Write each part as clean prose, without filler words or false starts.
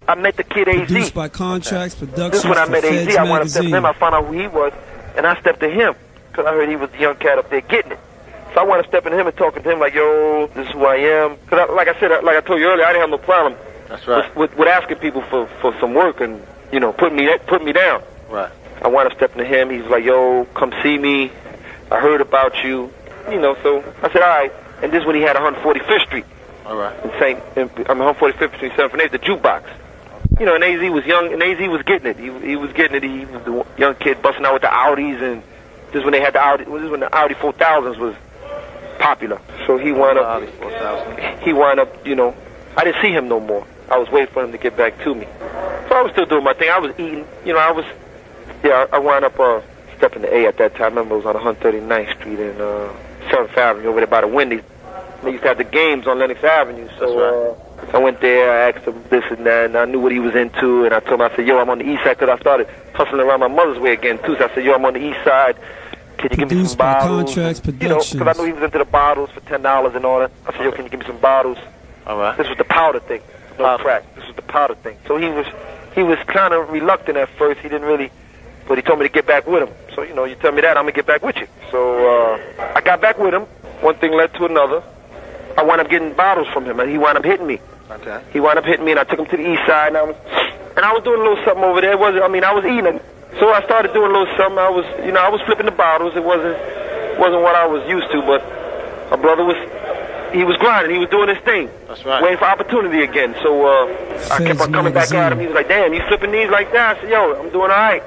I met the kid AZ. Produced by Contracts Productions. This is when I met Feds AZ. I wanted to step to Magazine. him. I found out who he was, and I stepped to him because I heard he was the young cat up there getting it. So I wanted to step into him and talking to him like, yo, this is who I am. Because like I said, like I told you earlier, I didn't have no problem. That's right. With asking people for some work and, you know, put me down. Right. I wound up stepping to him. He's like, yo, come see me. I heard about you. You know, so I said, all right. And this is when he had 145th Street. All right. I'm 145th between 7th and 8th, the jukebox. You know, and AZ was young, and AZ was getting it. He was getting it. He was the young kid busting out with the Audis, and this is when they had the Audi. This is when the Audi 4000s was popular. So he wound up. He wound up. You know, I didn't see him no more. I was waiting for him to get back to me. So I was still doing my thing. I was eating. You know, I wound up stepping to A at that time. I remember it was on 139th Street and 7th Avenue over there by the Wendy's. They used to have the games on Lenox Avenue. So I went there, I asked him this and that, and I knew what he was into. And I told him, I said, yo, I'm on the east side, because I started hustling around my mother's way again, too. So I said, yo, I'm on the east side. Can you give me some bottles? Contracts You know, because I knew he was into the bottles for $10 and all that. I said, yo, can you give me some bottles? All right. This was the powder thing. No crack. This was the powder thing. So he was kind of reluctant at first. He didn't really, but he told me to get back with him. So, you know, you tell me that, I'm going to get back with you. So I got back with him. One thing led to another. I wound up getting bottles from him, and he wound up hitting me. Okay. He wound up hitting me, and I took him to the east side, and I was doing a little something over there. I was eating. So I started doing a little something. I was flipping the bottles. It wasn't what I was used to, but my brother he was grinding. He was doing his thing. That's right. Waiting for opportunity again. So I kept on coming back at him. He was like, damn, you flipping these like that? I said, yo, I'm doing all right.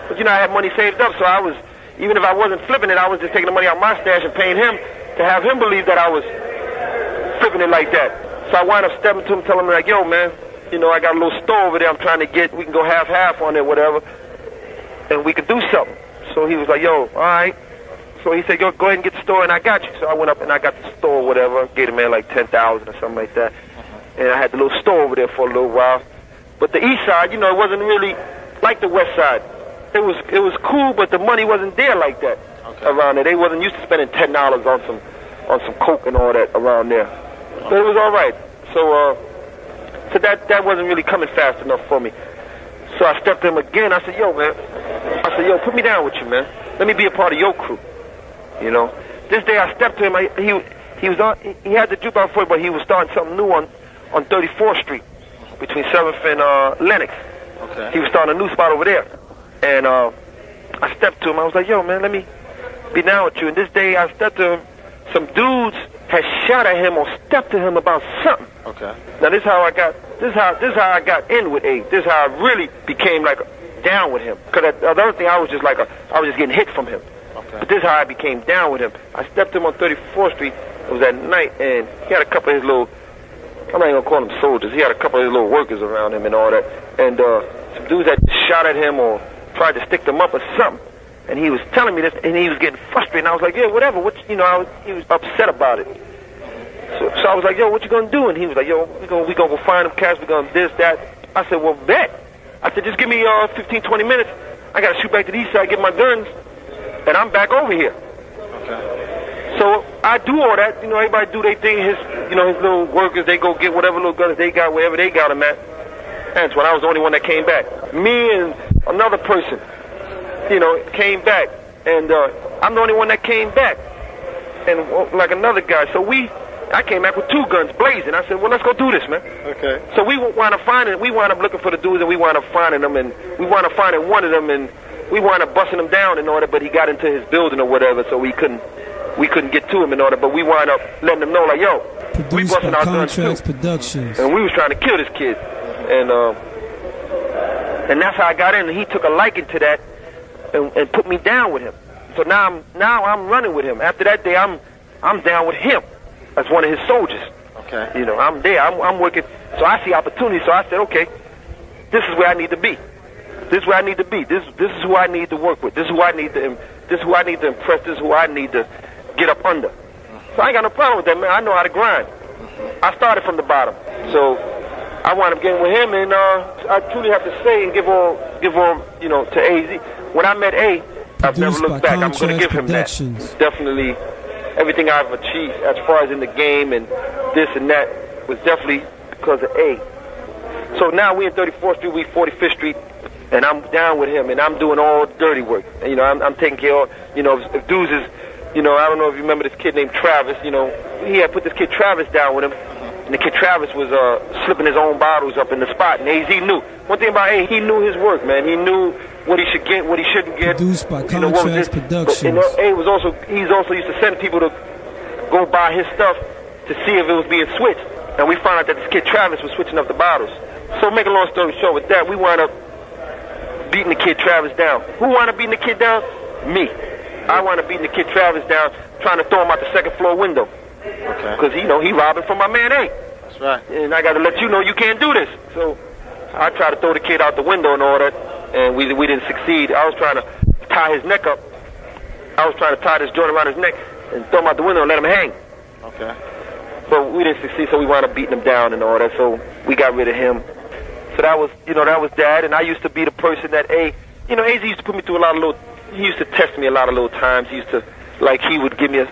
But, you know, I had money saved up, so even if I wasn't flipping it, I was just taking the money out of my stash and paying him to have him believe that I was flipping it like that. So I wound up stepping to him, telling him, like, yo, man, you know, I got a little store over there I'm trying to get. We can go half-half on it, whatever, and we could do something. So he was like, yo, all right. So he said, go ahead and get the store, and I got you. So I went up and I got the store, whatever, gave the man like $10,000 or something like that. And I had the little store over there for a little while. But the east side, you know, it wasn't really like the west side. It was cool, but the money wasn't there like that around there. They wasn't used to spending $10 on some coke and all that around there. But it was all right. So that wasn't really coming fast enough for me. So I stepped to him again. I said, yo, man. I said, yo, put me down with you, man. Let me be a part of your crew. You know. This day I stepped to him. He had the jukebox for it, but he was starting something new on 34th Street between 7th and Lenox. Okay. He was starting a new spot over there. And I stepped to him. I was like, yo, man, let me be down with you. And this day I stepped to him. Some dudes had shot at him or stepped to him about something. Okay. Now this is how I got in with A. This is how I really became like down with him. Because the other thing I was just getting hit from him. Okay. But this is how I became down with him. I stepped to him on 34th Street. It was at night, and he had a couple of his little, I'm not even gonna call them soldiers. He had a couple of his little workers around him and all that. And some dudes had shot at him or tried to stick them up or something. And he was telling me this, and he was getting frustrated. And I was like, yeah, whatever. He was upset about it. So I was like, yo, what you gonna do? And he was like, yo, we gonna go find them cats. We gonna this, that. I said, well, bet. I said, just give me 15, 20 minutes. I gotta shoot back to the east side, get my guns, and I'm back over here. Okay. So I do all that. You know, everybody do their thing. His little workers, they go get whatever little guns they got, wherever they got them at. And so I was the only one that came back. Me and another person, you know, came back. And I'm the only one that came back. And like another guy. So I came back with 2 guns blazing. I said, well, let's go do this, man. Okay. So we wound up looking for the dudes, and we wound up finding them, and we wound up finding one of them, and we wound up busting him down in order, but he got into his building or whatever, so we couldn't get to him in order, but we wound up letting him know, like, yo, we busting our guns too. Productions. And we was trying to kill this kid. And that's how I got in, and he took a liking to that and put me down with him. So now I'm running with him. After that day, I'm down with him as one of his soldiers. Okay. You know, I'm there. I'm working. So I see opportunity. So I said, okay, this is where I need to be. This is where I need to be. This is who I need to work with. This is who I need to impress. This is who I need to get up under. So I ain't got no problem with that, man. I know how to grind. I started from the bottom. So I wound up getting with him, and I truly have to say and give all, you know, to AZ. When I met A, I've never looked back. I'm going to give him that. Definitely, everything I've achieved as far as in the game and this and that was definitely because of A. So now we in 34th Street, we 45th Street, and I'm down with him, and I'm doing all dirty work. And, you know, I'm taking care of, you know, if dudes is, you know, I don't know if you remember this kid named Travis, you know, he had put this kid Travis down with him, and the kid Travis was slipping his own bottles up in the spot, and AZ knew. One thing about A, he knew his work, man. He knew what he should get, what he shouldn't get. Produced by you know, Contracts Productions. And A was also, he's also used to send people to go buy his stuff to see if it was being switched. And we found out that this kid Travis was switching up the bottles. So make a long story short with that, we wound up beating the kid Travis down. Who wound up beating the kid down? Me. I wound up beating the kid Travis down, trying to throw him out the second floor window. Okay. Because, you know, he robbing from my man A. That's right. And I got to let you know you can't do this. So I tried to throw the kid out the window and all that, and we didn't succeed. I was trying to tie his neck up. I was trying to tie this joint around his neck and throw him out the window and let him hang. Okay. But we didn't succeed, so we wound up beating him down and all that, so we got rid of him. So that was, you know, that was that, and I used to be the person that, you know, AZ used to put me through a lot of little, he used to test me a lot of little times. He used to, like, he would give me a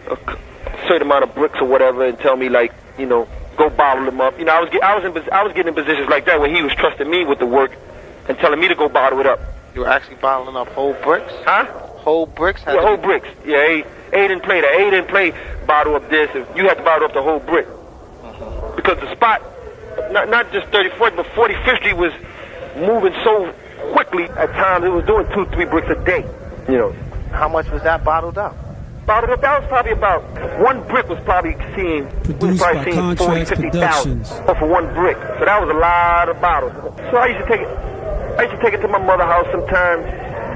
certain amount of bricks or whatever and tell me, like, you know, go bottle them up. You know, I was getting in positions like that where he was trusting me with the work and telling me to go bottle it up. You were actually bottling up whole bricks? Huh? Whole bricks? Yeah, whole bricks. Yeah, A didn't play that. A didn't play bottle up this. You had to bottle up the whole brick. Because the spot, not just 34th, but 45th Street was moving so quickly at times. It was doing 2-3 bricks a day, you know. How much was that bottled up? Bottled up, that was probably about, one brick was probably seeing, Produced by Contracts Productions. For one brick. So that was a lot of bottles. So I used to take it to my mother's house sometimes,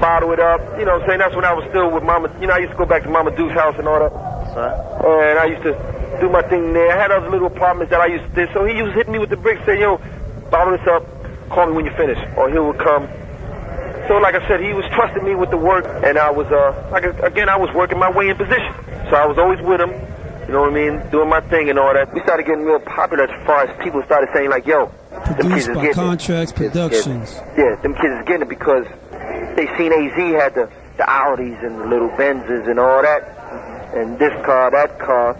bottle it up. You know what I'm saying? That's when I was still with Mama. You know, I used to go back to Mama Duke's house and all that. That's right. And I used to do my thing there. I had other little apartments that I used to do. So he was hitting me with the bricks, saying, yo, bottle this up, call me when you finish. Or he would come. So like I said, he was trusting me with the work, and I was, I was working my way in position. So I was always with him, you know what I mean, doing my thing and all that. We started getting real popular as far as people started saying, like, yo, them kids is getting Contracts Productions. Yeah, them kids is getting it because they seen AZ had the Audis and the little Benzes and all that, and this car, that car,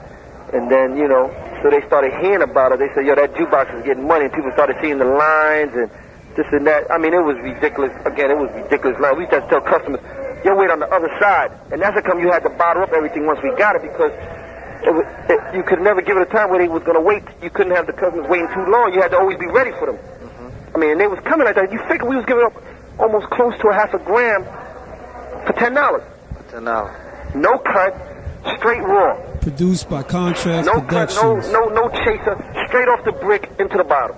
and then, you know, so they started hearing about it. They said, yo, that jukebox is getting money, and people started seeing the lines and this and that. I mean, it was ridiculous. Again, it was ridiculous. Like, we used to tell customers, yo, wait on the other side. And that's how come you had to bottle up everything once we got it, because you could never give it a time where they was going to wait. You couldn't have the customers waiting too long. You had to always be ready for them. I mean, and they was coming like that. You figure we was giving up almost close to a half a gram for $10. For $10. No cut, straight raw. Produced by Contracts No Productions. cut, no chaser, straight off the brick into the bottle.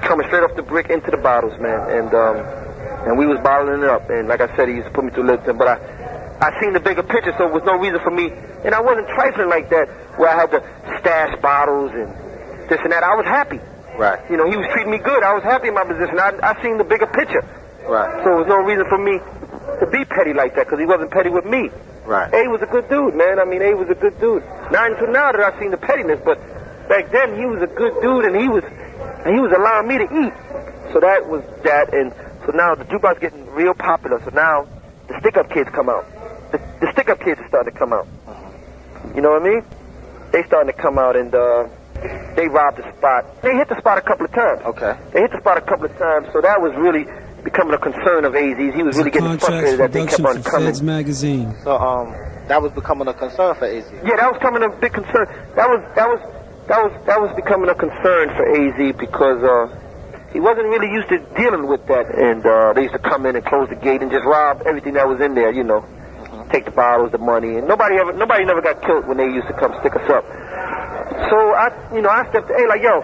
Coming straight off the brick into the bottles, man, and we was bottling it up, and like I said, he used to put me through a little thing, but I seen the bigger picture, so there was no reason for me, and I wasn't trifling like that, where I had to stash bottles and this and that. I was happy. Right. You know, he was treating me good. I was happy in my position. I seen the bigger picture. Right. So there was no reason for me to be petty like that, because he wasn't petty with me. Right. A was a good dude, man. I mean, A was a good dude. Not until now that I've seen the pettiness, but back then he was a good dude, and he was allowing me to eat. So that was that, and so now the jukebox getting real popular. So now the stick-up kids come out. The stick-up kids are starting to come out. You know what I mean? They starting to come out, and they robbed the spot. They hit the spot a couple of times. Okay. They hit the spot a couple of times, so that was really becoming a concern of AZ's. He was really getting frustrated that they kept on coming. Feds magazine. So that was becoming a concern for AZ. Yeah, that was becoming a big concern. That was becoming a concern for AZ because he wasn't really used to dealing with that, and they used to come in and close the gate and just rob everything that was in there, you know, take the bottles, the money, and nobody never got killed when they used to come stick us up. So I stepped, like, yo,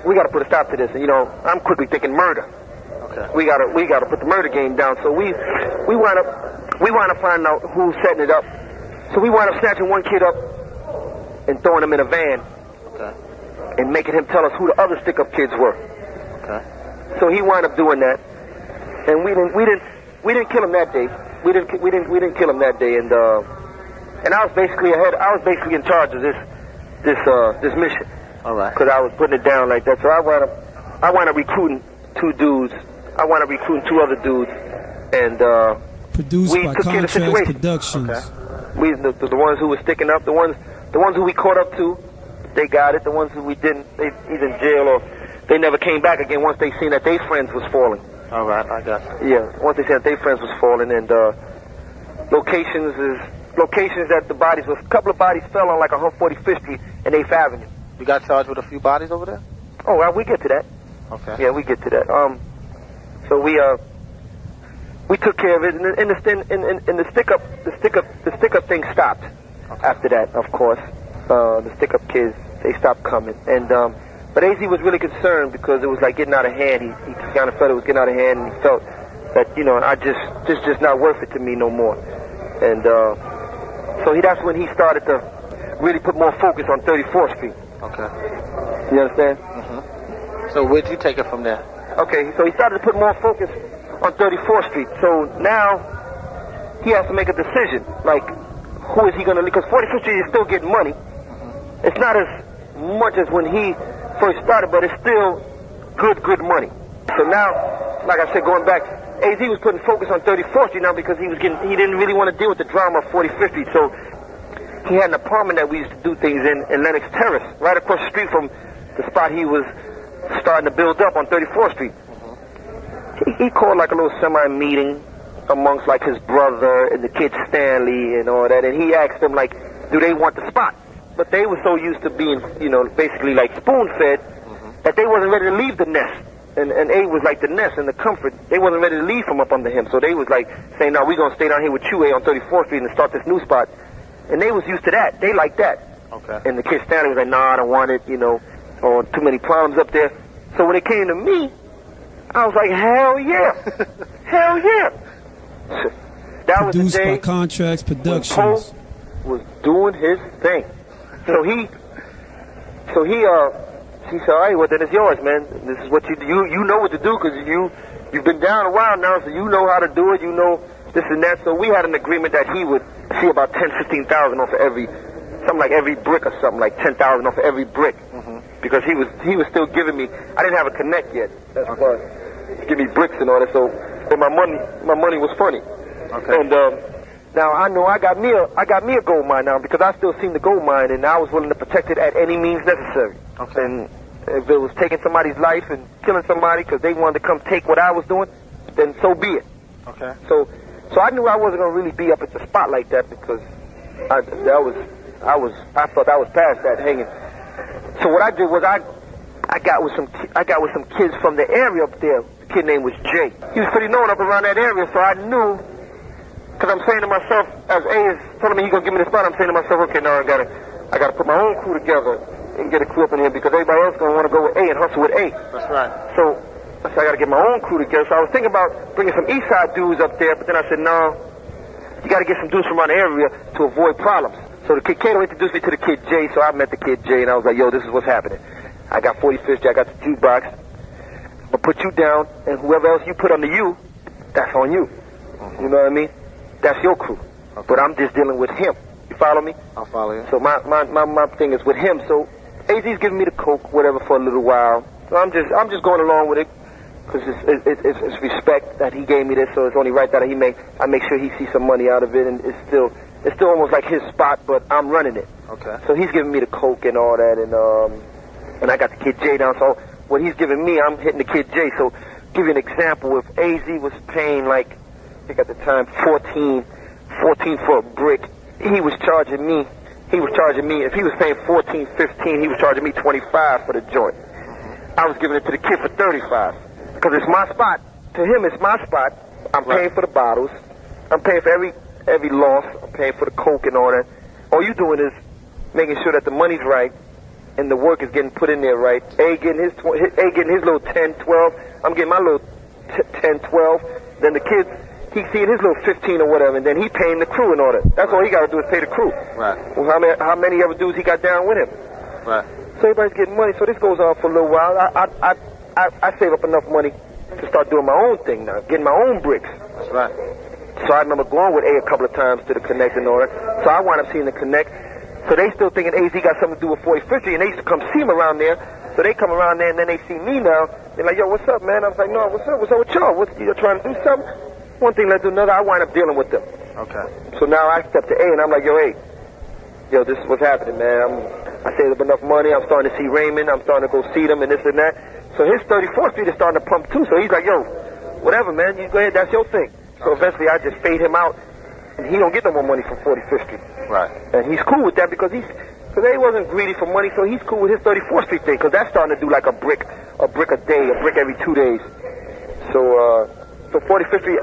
we got to put a stop to this, and I'm quickly thinking murder. Okay. We gotta put the murder game down. So we wind up finding out who's setting it up. So we wind up snatching one kid up and throwing him in a van. Okay. And making him tell us who the other stick-up kids were. Okay. So he wound up doing that, and we didn't kill him that day. We didn't kill him that day, and I was basically in charge of this mission. All right. Because I was putting it down like that. So I wound up recruiting 2 dudes. I wound up recruiting 2 other dudes, and Produced we by took care of the Contracts situation. Productions. Okay. We the ones who were sticking up, the ones who we caught up to, they got it. The ones who we didn't, they either in jail or they never came back again once they seen that their friends was falling. All right, I got you. Yeah, once they seen that their friends was falling, and locations that the bodies was, a couple of bodies fell on like 145th Street and 8th Avenue. You got charged with a few bodies over there? Oh, well, we get to that. Okay. Yeah, we get to that. So we took care of it, and the stick up thing stopped. Okay. After that, of course, the stick up kids, they stopped coming, and but AZ was really concerned because it was like getting out of hand. He kind of felt it was getting out of hand, and he felt that, you know, this just not worth it to me no more, and so that's when he started to really put more focus on 34th Street. Okay. You understand? Mm-hmm. So where'd you take it from there? Okay, so he started to put more focus on 34th Street. So now he has to make a decision, like, who is he going to leave? Because 45th Street is still getting money. Mm-hmm. It's not as much as when he first started, but it's still good money. So now, like I said, going back, AZ was putting focus on 34th Street now because he didn't really want to deal with the drama of 45th Street. So he had an apartment that we used to do things in Lenox Terrace, right across the street from the spot he was starting to build up on 34th Street. Mm-hmm. He called like a little semi-meeting amongst like his brother and the kid Stanley and all that, and he asked them, like, do they want the spot? But they were so used to being, you know, basically like spoon-fed, mm-hmm. that they wasn't ready to leave the nest. And A was like the nest and the comfort. They wasn't ready to leave from up under him. So they was like saying, no, we're going to stay down here with you, A, on 34th Street and start this new spot. And they was used to that. They liked that. Okay. And the kid Stanley was like, nah, I don't want it, you know, or too many problems up there. So when it came to me, I was like, hell yeah. Hell yeah. That was Produced the day by Contracts Productions. when Poe was doing his thing. So he said, all right, well, then it's yours, man. This is what you know what to do, because you've been down a while now, so you know how to do it. You know this and that. So we had an agreement that he would see about 10,000, 15,000 off of every brick or something, like 10,000 off of every brick. Mm-hmm. Because he was still giving me, I didn't have a connect yet. That's why he give me bricks and all that. So my money was funny. Okay. And now I know I got me a gold mine now, because I still seen the gold mine, and I was willing to protect it at any means necessary. Okay. And if it was taking somebody's life and killing somebody because they wanted to come take what I was doing, then so be it. Okay. So I knew I wasn't gonna really be up at the spot like that, because I thought I was past that hanging. So what I did was I got with some kids from the area up there. The kid name was Jay. He was pretty known up around that area, so I knew. Because I'm saying to myself, as A is telling me he's gonna give me the spot, I'm saying to myself, okay, now I gotta put my own crew together and get a crew up in here, because everybody else gonna want to go with A and hustle with A. That's right. So I said I gotta get my own crew together. So I was thinking about bringing some East Side dudes up there, but then I said, no, you gotta get some dudes from around the area to avoid problems. So the kid Kato introduced me to the kid Jay, so I met the kid Jay, and I was like, yo, this is what's happening. I got 45th, I got the jukebox. I'll put you down, and whoever else you put under you, that's on you. Mm-hmm. You know what I mean? That's your crew. Okay. But I'm just dealing with him. You follow me? I'll follow you. So my thing is with him. So AZ's giving me the coke, whatever, for a little while. So I'm just going along with it, because it's respect that he gave me this. So it's only right that I make sure he sees some money out of it, and it's still almost like his spot, but I'm running it. Okay. So he's giving me the coke and all that, and I got the kid Jay down. So what he's giving me, I'm hitting the kid Jay. So give you an example. If AZ was paying, like, I think at the time 14 for a brick, he was charging me, if he was paying 14, 15, he was charging me 25 for the joint. I was giving it to the kid for 35, because it's my spot. To him, it's my spot. I'm paying for the bottles. I'm paying for every loss. I'm paying for the coke and all that. All you doing is making sure that the money's right and the work is getting put in there right. A getting his little 10, 12. I'm getting my little 10, 12. Then the kids, he's seeing his little 15 or whatever, and then he paying the crew and all that. That's all he got to do is pay the crew. Right. Well, how many other dudes he got down with him? Right. So everybody's getting money. So this goes on for a little while. I save up enough money to start doing my own thing now, getting my own bricks. That's right. So I remember going with A couple of times to the Connect and all that. So I wound up seeing the Connect. So they still thinking AZ got something to do with 45th Street, and they used to come see him around there. So they come around there, and then they see me now. They're like, yo, what's up, man? I was like, no, what's up with y'all? You trying to do something? One thing led to another. I wind up dealing with them. Okay. So now I step to A, and I'm like, yo, this is what's happening, man. I saved up enough money. I'm starting to see Raymond. I'm starting to go see them and this and that. So his 34th Street is starting to pump too. So he's like, yo, whatever, man, you go ahead, that's your thing. So eventually I just fade him out, and he don't get no more money from 45th Street. Right. And he's cool with that because he wasn't greedy for money, so he's cool with his 34th Street thing, because that's starting to do like a brick a day, a brick every 2 days. So 45th Street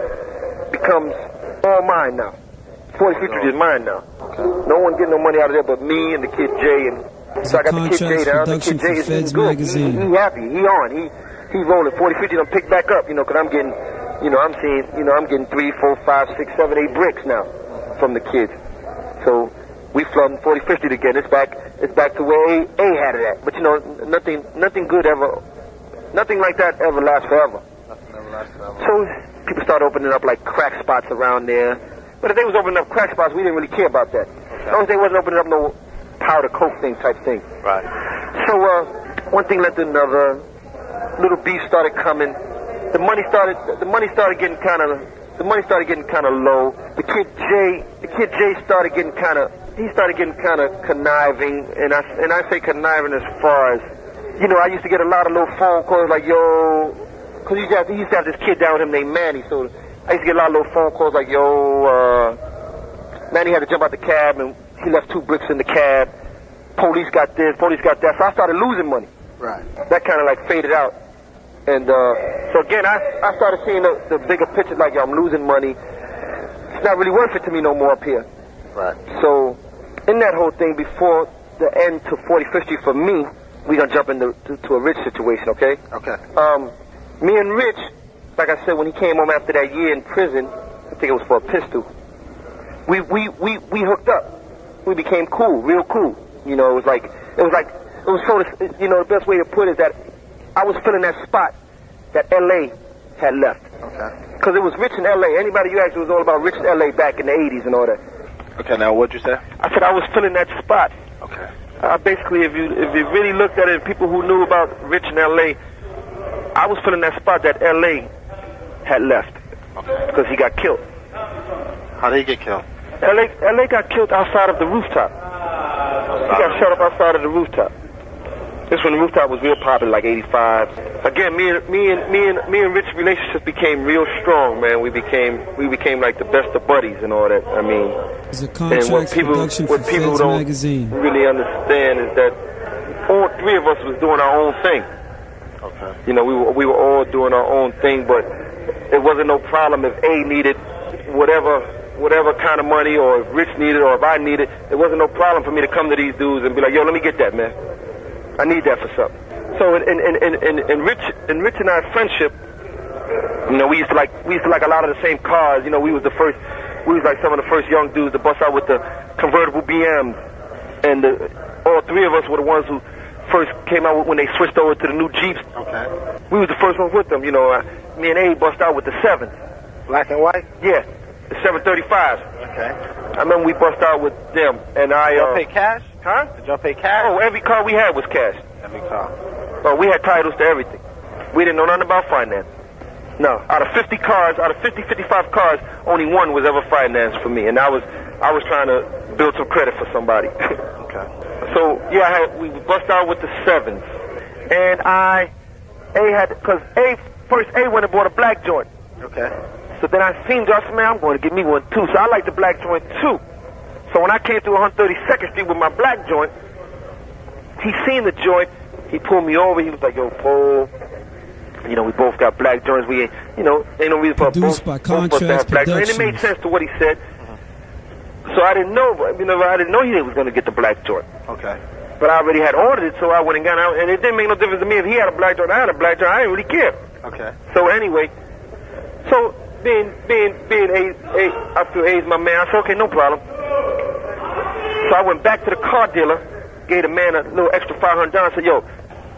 becomes all mine now. 45th Street is mine now. No one getting no money out of there but me and the kid Jay. And so I got the kid Jay down. The kid Jay is good. He happy. He on. He rolling. 40-50 done pick back up, because I'm getting, I'm seeing, I'm getting 3, 4, 5, 6, 7, 8 bricks now from the kids. So we flooding 40-50 again. It's back to where A had it at. But nothing good ever, nothing like that ever lasts forever. Nothing ever lasts forever. So people started opening up like crack spots around there. But if they was opening up crack spots, we didn't really care about that. As long as they wasn't opening up no powder coke thing type thing. Right. So one thing led to another. Little beef started coming. The money started getting kind of low. The kid Jay started getting kind of conniving, and I say conniving as far as, I used to get a lot of little phone calls like, yo, because he used to have this kid down with him named Manny, so I used to get a lot of little phone calls like, yo, Manny had to jump out the cab and he left 2 bricks in the cab. Police got this, police got that. So I started losing money. Right. That kind of like faded out. And so again, I started seeing the bigger picture, like, yo, I'm losing money. It's not really worth it to me no more up here. Right. So in that whole thing, before the end to 45th Street for me, we're going to jump into a Rich situation, okay? Okay. Me and Rich, like I said, when he came home after that year in prison, I think it was for a pistol, we hooked up. We became cool, real cool. It was sort of, the best way to put it is that I was filling that spot that L.A. had left. Okay. Because it was rich in L.A. Anybody you asked, it was all about rich in L.A. back in the 80s and all that. Okay, now what'd you say? I said I was filling that spot. Okay. Basically, if you really looked at it, people who knew about rich in L.A., I was filling that spot that L.A. had left. Okay. Because he got killed. How did he get killed? L.A. got killed outside of the rooftop. He got shot up outside of the rooftop. This when the rooftop was real popular, like 85. Again, me and Rich's relationship became real strong, man. We became like the best of buddies and all that. I mean, and what people don't magazine. really understand is that all 3 of us was doing our own thing. Okay. We were all doing our own thing, but it wasn't no problem if A needed whatever kind of money, or if Rich needed, or if I needed. It wasn't no problem for me to come to these dudes and be like, yo, let me get that, man. I need that for something. So in Rich and I's friendship, we used to like a lot of the same cars. We was like some of the first young dudes to bust out with the convertible BMs, and all 3 of us were the ones who first came out when they switched over to the new Jeeps. Okay. We was the first ones with them. Me and A bust out with the 7s. Black and white? Yeah, the 735s. Okay. I remember we bust out with them, and I. Did y'all pay cash? Huh? Did y'all pay cash? Oh, every car we had was cash. Every car. Oh, we had titles to everything. We didn't know nothing about finance. No. Out of 50 cars, out of 50, 55 cars, only 1 was ever financed for me, and I was trying to build some credit for somebody. Okay. So yeah, we bust out with the 7s, and because A went and bought a black joint. Okay. So then I said, man, I'm going to get me one too. So I like the black joint too. So when I came through 132nd Street with my black joint, he seen the joint. He pulled me over. He was like, yo, Paul, we both got black joints. We ain't, ain't no reason for both of us to have black joints. And it made sense to what he said. So I didn't know, I didn't know he was going to get the black joint. Okay. But I already had ordered it, so I went and got out. And it didn't make no difference to me if he had a black joint, I had a black joint. I didn't really care. Okay. So anyway, being I feel A's my man. I said, okay, no problem. So I went back to the car dealer, gave the man a little extra $500. I said, yo,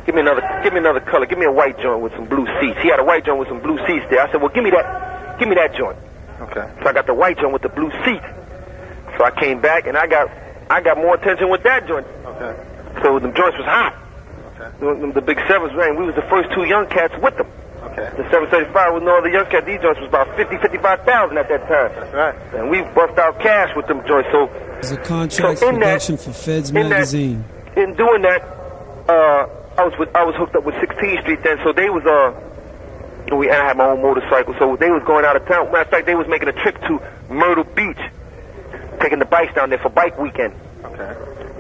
give me another color. Give me a white joint with some blue seats. He had a white joint with some blue seats there. I said, well, give me that joint. Okay. So I got the white joint with the blue seats. So I came back and I got more attention with that joint. Okay. So the joints was hot. Okay. The big 7s, man. We was the first 2 young cats with them. Okay. The 735 was no other young cat. These joints was about 55,000 at that time. That's right. And we bust out cash with them joints. So it's a contract production for Feds magazine. In doing that, I was hooked up with 16th Street then, so they was I had my own motorcycle, so they was going out of town. Matter of fact, they was making a trip to Myrtle Beach, taking the bikes down there for bike weekend. Okay.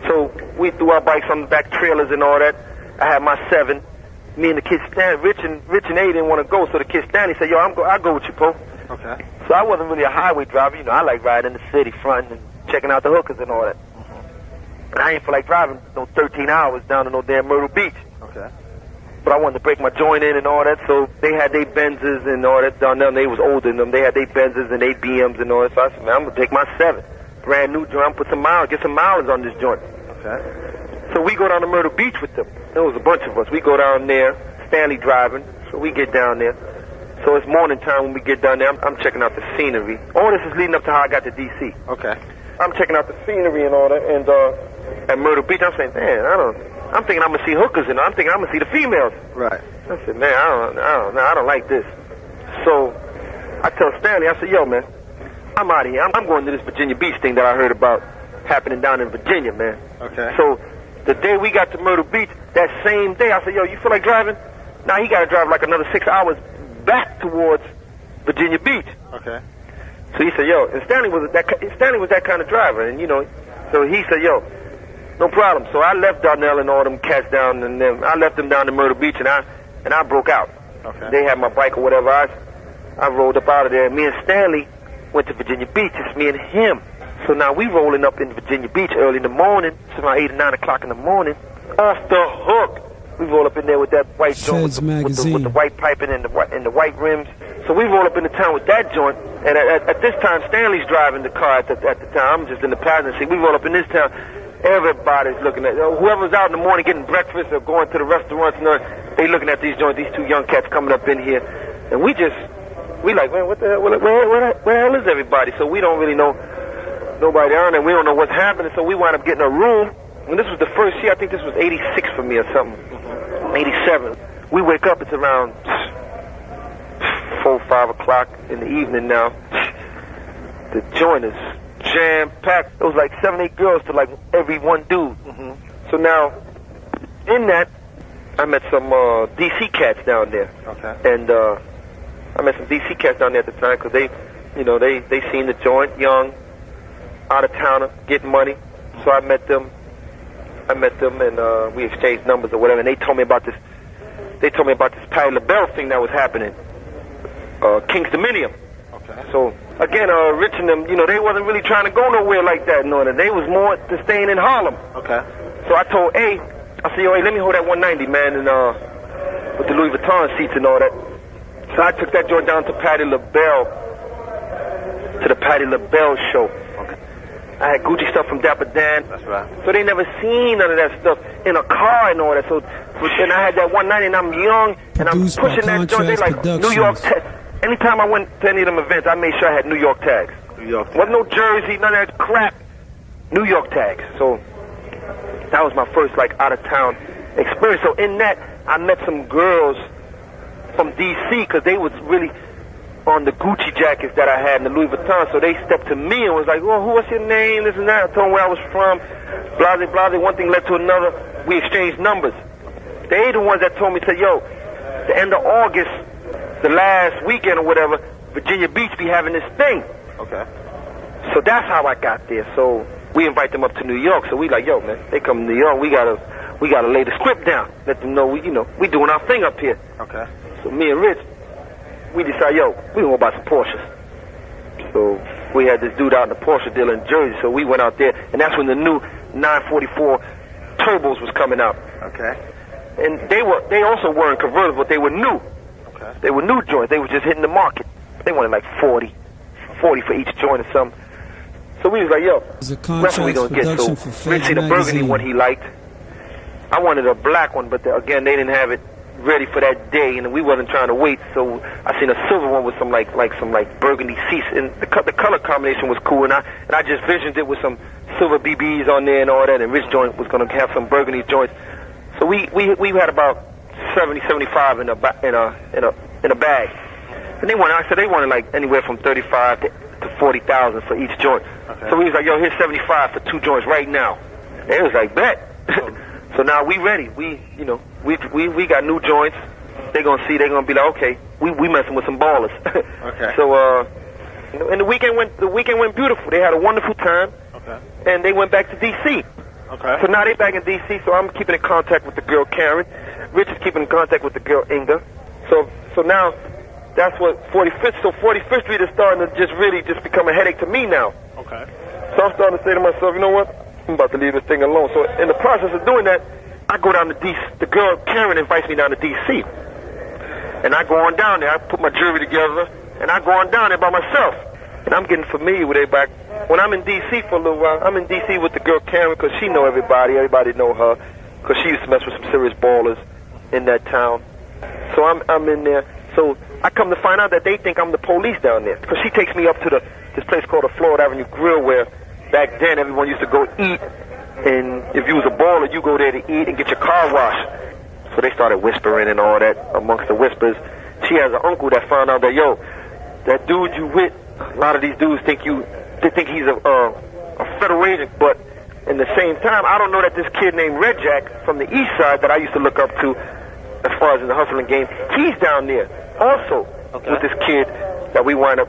So we threw our bikes on the back trailers and all that. I had my 7. Me and the kid Stan, Rich and A didn't want to go, so the kid Stanley said, "Yo, I'll go with you, Po." Okay. So I wasn't really a highway driver, you know. I like riding in the city front and checking out the hookers and all that. And I ain't feel like driving no 13 hours down to no damn Myrtle Beach. Okay. But I wanted to break my joint in and all that, so they had their Benzes and all that down there. And they was older than them. They had their Benzes and their BMs and all that. So I said, man, I'm gonna take my 7, brand new joint, put some miles, get some mileage on this joint. Okay. So we go down to Myrtle Beach with them. There was a bunch of us. We go down there, Stanley driving, so we get down there. So it's morning time when we get down there. I'm checking out the scenery. All this is leading up to how I got to D.C. Okay. I'm checking out the scenery and all that, and at Myrtle Beach, I'm saying, man, I'm thinking I'm gonna see hookers, and I'm thinking I'm gonna see the females. Right. I said, man, I don't like this. So I tell Stanley, I said, yo, man, I'm out of here. I'm going to this Virginia Beach thing that I heard about happening down in Virginia, man. Okay. So the day we got to Myrtle Beach, that same day, I said, yo, you feel like driving? Now he got to drive like another 6 hours back towards Virginia Beach. Okay. So he said, yo, and Stanley was that kind of driver, and you know, so he said, yo, no problem. So I left Darnell and all them cats down, and then I left them down to Myrtle Beach, and I broke out. Okay. They had my bike or whatever. I rolled up out of there. Me and Stanley went to Virginia Beach. It's me and him. So now we rolling up in Virginia Beach early in the morning. It's around 8 or 9 o'clock in the morning. Off the hook. We roll up in there with that white joint with the white piping and the white rims. So we roll up in the town with that joint. And at this time, Stanley's driving the car at the time. I'm just in the passenger seat. We roll up in this town. Everybody's looking at whoever's out in the morning getting breakfast or going to the restaurants. And they looking at these joints. These 2 young cats coming up in here, and we like, man, what the hell? Where the hell is everybody? So we don't really know nobody down there. We don't know what's happening. So we wind up getting a room. And this was the first year. I think this was '86 for me or something. 87. We wake up. It's around 4, 5 o'clock in the evening now. The joint is jam-packed. It was like 7, 8 girls to like every one dude. So now, in that, I met some DC cats down there. Okay. And I met some DC cats down there at the time because they seen the joint, young, out of towner, getting money. So I met them. And we exchanged numbers or whatever. And they told me about this. They told me about this Patti LaBelle thing that was happening. King's Dominion. Okay. So again, Rich and them, they wasn't really trying to go nowhere like that. No, they was more to staying in Harlem. Okay. So I told I said, yo, hey, let me hold that 190, man, and with the Louis Vuitton seats and all that. So I took that joint down to Patti LaBelle, to the Patti LaBelle show. Okay. I had Gucci stuff from Dapper Dan. That's right. So they never seen none of that stuff in a car and all that. So and I had that 190, and I'm young, and I'm pushing that joint. They like New York tags. Anytime I went to any of them events, I made sure I had New York tags. New York tags. Wasn't no Jersey, none of that crap. New York tags. So that was my first out of town experience. So in that, I met some girls from D.C. because they was really on the Gucci jackets that I had in the Louis Vuitton. So they stepped to me and was like, well, what's your name, this and that. I told them where I was from, blase, blase. One thing led to another. We exchanged numbers. They the ones that told me, said, yo, the end of August, the last weekend or whatever, Virginia Beach be having this thing. Okay. So that's how I got there. So we invite them up to New York. So we like, yo, man, they come to New York. We gotta lay the script down. Let them know we doing our thing up here. Okay. So me and Rich, we decide, yo, we gonna go buy some Porsches. So we had this dude out in the Porsche dealer in Jersey. So we went out there, and that's when the new 944 turbos was coming out. Okay. And they also weren't convertibles, but they were new. Okay. They were new joints. They were just hitting the market. They wanted like 40 for each joint or something. So we was like, yo, that's what we gonna get. So Rich had a burgundy one he liked. I wanted a black one, but again, they didn't have it ready for that day, and we wasn't trying to wait. So I seen a silver one with some like burgundy seats, and the color combination was cool. And I just visioned it with some silver BBs on there and all that. And Rich joint was gonna have some burgundy joints. So we had about 70, 75 in a bag. And they wanted like anywhere from 35 to 40,000 for each joint. Okay. So we was like, yo, here's 75 for 2 joints right now. They was like, bet. So now we ready. We got new joints. They're gonna see. They're gonna be like, okay, we messing with some ballers. Okay. So and the weekend went beautiful. They had a wonderful time. Okay. And they went back to D.C. Okay. So now they're back in D.C. So I'm keeping in contact with the girl Karen. Rich is keeping in contact with the girl Inga. So now that's what 45th. So 45th Street is starting to just become a headache to me now. Okay. So I'm starting to say to myself, you know what? I'm about to leave this thing alone. So in the process of doing that, I go down to D.C. The girl Karen invites me down to D.C. And I go on down there. I put my jewelry together, and I go on down there by myself. And I'm getting familiar with everybody. When I'm in D.C. for a little while, I'm in D.C. with the girl Karen because she know everybody. Everybody know her because she used to mess with some serious ballers in that town. So I'm in there. So I come to find out that they think I'm the police down there because she takes me up to this place called the Florida Avenue Grill where back then everyone used to go eat. And if you was a baller, you go there to eat and get your car washed. So they started whispering and all that. Amongst the whispers, she has an uncle that found out that, yo, that dude you with, a lot of these dudes think he's a federal agent, but in the same time, I don't know that this kid named Red Jack from the east side that I used to look up to as far as in the hustling game, he's down there also with this kid that we wind up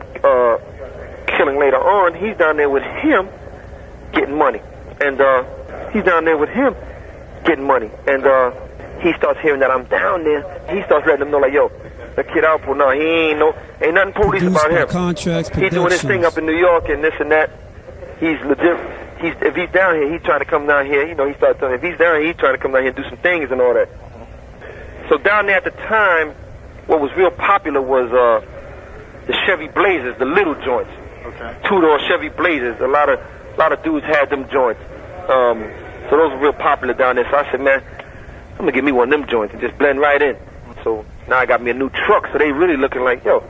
killing later on. He's down there with him getting money. And he's down there with him getting money. And he starts hearing that I'm down there. He starts letting them know, like, yo, the kid Alpo, no, ain't nothing police Produced about him. Contracts, he's doing his thing up in New York and this and that. He's legit. If he's down here, he's trying to come down here. You know, he starts telling me, if he's down here, he's trying to come down here and do some things and all that. So down there at the time, what was real popular was the Chevy Blazers, the little joints. Okay. Two-door Chevy Blazers. A lot of dudes had them joints. So those were real popular down there. So I said, man, I'm gonna get me one of them joints and just blend right in. So now I got me a new truck. So they really looking like, yo,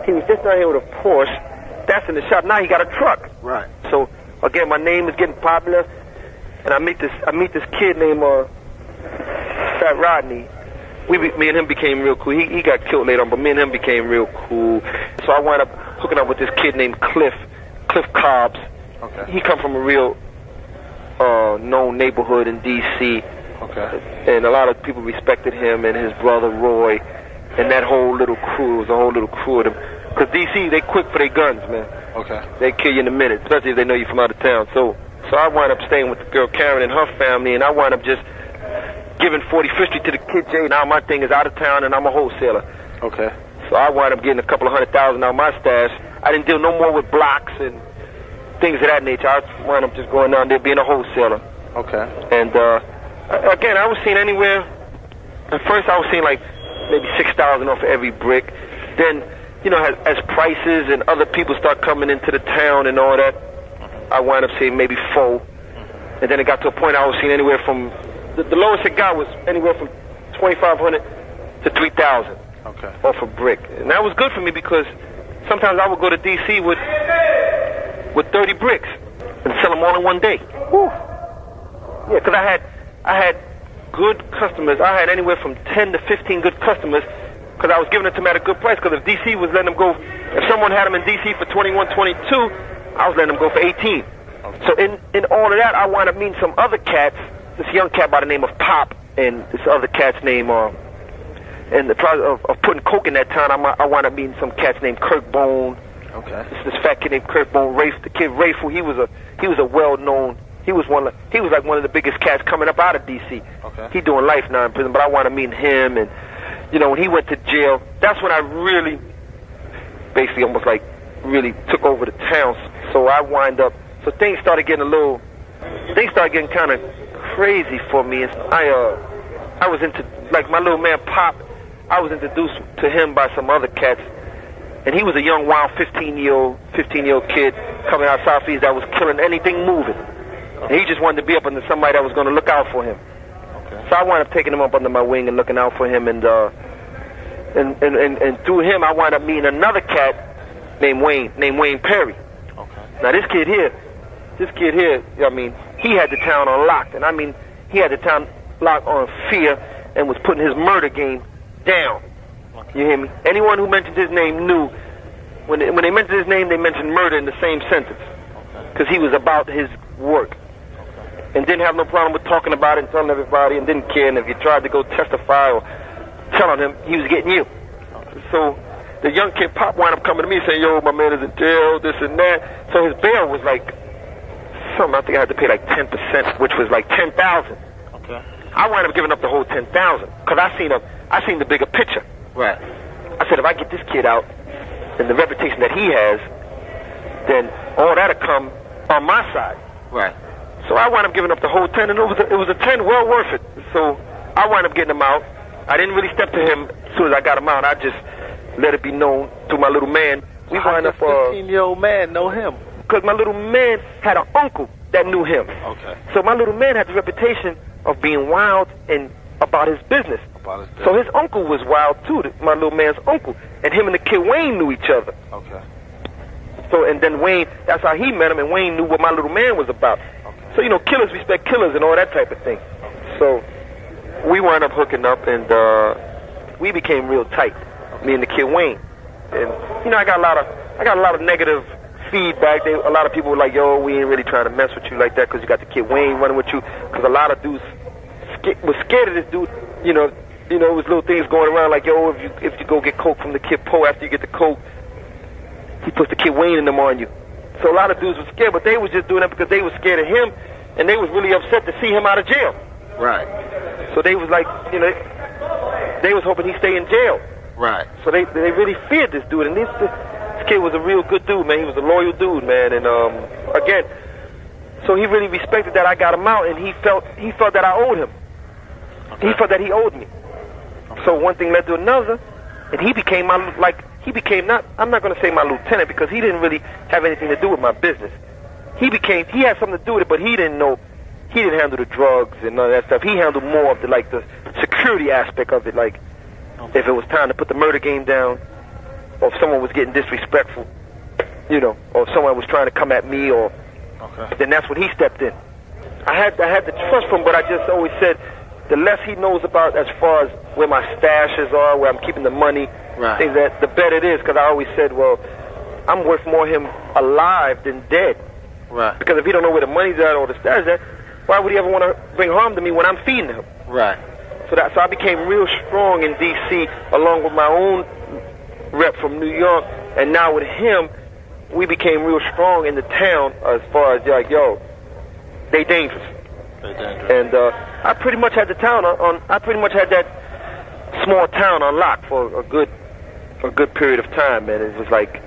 he was just down here with a Porsche. That's in the shop. Now he got a truck. Right. So again, my name is getting popular, and I meet this kid named Fat Rodney. Me and him became real cool. He got killed later on, but me and him became real cool. So I wound up hooking up with this kid named Cliff Cobbs. Okay. He come from a real known neighborhood in D.C. Okay. And a lot of people respected him and his brother Roy and that whole little crew. It was a whole little crew of them. Because D.C., they quick for their guns, man. Okay. They kill you in a minute, especially if they know you from out of town. So I wound up staying with the girl Karen and her family, and I wound up just giving 45th Street to the kid Jay. Now my thing is out of town, and I'm a wholesaler. Okay. So I wound up getting a couple of $100,000 out of my stash. I didn't deal no more with blocks and things of that nature. I wound up just going down there being a wholesaler. Okay. And again, I was seeing anywhere. At first, I was seeing like maybe $6,000 off every brick. Then, you know, as prices and other people start coming into the town and all that, I wound up seeing maybe $4. And then it got to a point I was seeing anywhere from the lowest it got was anywhere from $2,500 to $3,000 off a brick. And that was good for me because sometimes I would go to D.C. with 30 bricks and sell them all in one day. Whew. Yeah, because I had good customers. I had anywhere from 10 to 15 good customers because I was giving it to them at a good price. Because if D.C. was letting them go, if someone had them in D.C. for 21, 22, I was letting them go for 18. So in all of that, I wound up meeting some other cats. This young cat by the name of Pop, and this other cat's name, in the process of putting coke in that town, I wound up meeting some cats named Kirk Bone. Okay. This fat kid named Kirk Bone. Rafe, the kid Rafe, he was a well-known. He was like one of the biggest cats coming up out of D.C. Okay. He doing life now in prison, but I wound up meeting him, and you know when he went to jail, that's when I really, basically almost like really took over the town. So I wind up. So things started getting kind of crazy for me. I was into, like my little man Pop, I was introduced to him by some other cats, and he was a young, wild 15-year-old kid coming out Southeast that was killing anything moving. And he just wanted to be up under somebody that was going to look out for him. Okay. So I wound up taking him up under my wing and looking out for him, and through him I wound up meeting another cat named Wayne Perry. Okay. Now this kid here, I mean, he had the town on lock, and I mean, he had the town locked on fear and was putting his murder game down. You hear me? Anyone who mentioned his name knew, when they mentioned his name, they mentioned murder in the same sentence, because he was about his work. and didn't have no problem with talking about it and telling everybody and didn't care. And if you tried to go testify or tell on him, he was getting you. So the young kid Pop wound up coming to me saying, yo, my man is in jail, this and that. So his bail was like something, I think I had to pay like 10%, which was like $10,000. Okay. I wound up giving up the whole $10,000 because I seen the bigger picture. Right. I said, if I get this kid out and the reputation that he has, then all that'll come on my side. Right. So I wound up giving up the whole 10, and it was a 10 well worth it. So I wound up getting him out. I didn't really step to him as soon as I got him out. I just let it be known to my little man. We wound up. 15-year-old man know him? Because my little man had an uncle that knew him. Okay. So my little man had the reputation of being wild and about his business. So his uncle was wild too, my little man's uncle, and him and the kid Wayne knew each other. Okay. So and then Wayne, that's how he met him, and Wayne knew what my little man was about. Okay. So killers respect killers and all that type of thing. So we wound up hooking up, and we became real tight. Me and the kid Wayne, and I got a lot of negative feedback. A lot of people were like, "Yo, we ain't really trying to mess with you like that because you got the kid Wayne running with you." Because a lot of dudes was scared of this dude. It was little things going around like, "Yo, if you go get coke from the kid Poe after you get the coke, he puts the kid Wayne in them on you." So a lot of dudes were scared, but they was just doing that because they was scared of him, and they was really upset to see him out of jail. Right. So they was like, they was hoping he stay in jail. Right. So they really feared this dude, and this kid was a real good dude, man. He was a loyal dude, man, and again, so he really respected that I got him out, and he felt that I owed him. Okay. He felt that he owed me. Okay. So one thing led to another, and he became not, I'm not going to say my lieutenant because he didn't really have anything to do with my business. He had something to do with it, but he didn't handle the drugs and none of that stuff. He handled more of the security aspect of it, like if it was time to put the murder game down, or if someone was getting disrespectful, or if someone was trying to come at me, or then that's when he stepped in. I had to trust him, but I just always said, the less he knows about as far as where my stashes are, where I'm keeping the money, things that, the better it is, because I always said, well, I'm worth more him alive than dead. Right. Because if he don't know where the money's at or the stash is at, why would he ever want to bring harm to me when I'm feeding him? Right. So I became real strong in D.C. along with my own rep from New York, and now with him, we became real strong in the town as far as like, yo, they dangerous. And I pretty much had the town I pretty much had that small town on lock for a good period of time, man. It was like,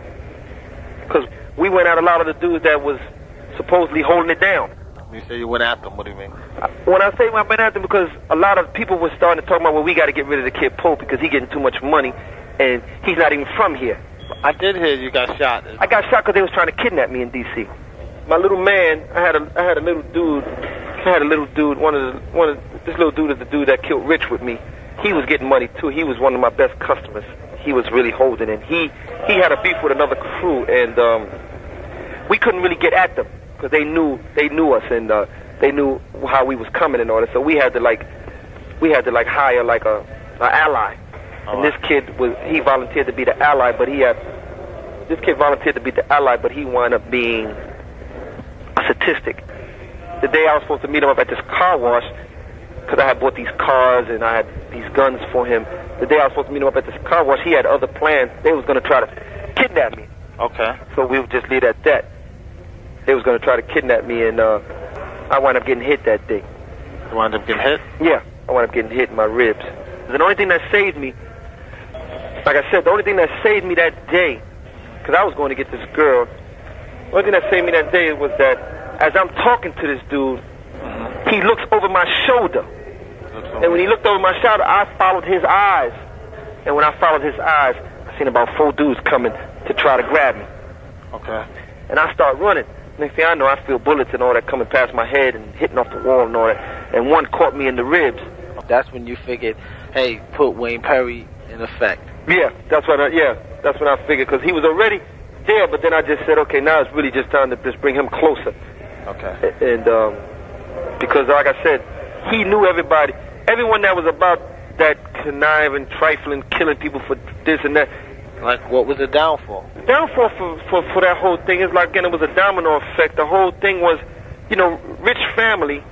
because we went at a lot of the dudes that was supposedly holding it down. You say you went after them, what do you mean? When I say I went after them, because a lot of people were starting to talk about, well, we got to get rid of the kid Pope because he's getting too much money, and he's not even from here. I did hear you got shot. I got shot because they was trying to kidnap me in D.C. My little man, I had a little dude. This little dude is the dude that killed Rich with me. He was getting money too. He was one of my best customers. He was really holding it. He had a beef with another crew, and we couldn't really get at them because they knew us, and they knew how we was coming and all that. So we had to hire like a ally. And this kid he volunteered to be the ally, but he wound up being a statistic. The day I was supposed to meet him up at this car wash, because I had bought these cars and I had these guns for him. The day I was supposed to meet him up at this car wash, he had other plans. They was going to try to kidnap me. Okay. So we would just leave it at that. They was going to try to kidnap me, and I wound up getting hit that day. You wound up getting hit? Yeah, I wound up getting hit in my ribs. The only thing that saved me, like I said, the only thing that saved me that day, because I was going to get this girl, the only thing that saved me that day was that as I'm talking to this dude, he looks over my shoulder. And when he looked over my shoulder, I followed his eyes. And when I followed his eyes, I seen about 4 dudes coming to try to grab me. Okay. And I start running. Next thing I know, I feel bullets and all that coming past my head and hitting off the wall and all that. And one caught me in the ribs. That's when you figured, hey, put Wayne Perry in effect. Yeah, that's when I figured, because he was already there, but then I just said, okay, now it's really just time to just bring him closer. Okay. And because, like I said, he knew everybody. Everyone that was about that conniving, trifling, killing people for this and that. Like, what was the downfall? The downfall for that whole thing is like, again, it was a domino effect. The whole thing was, rich family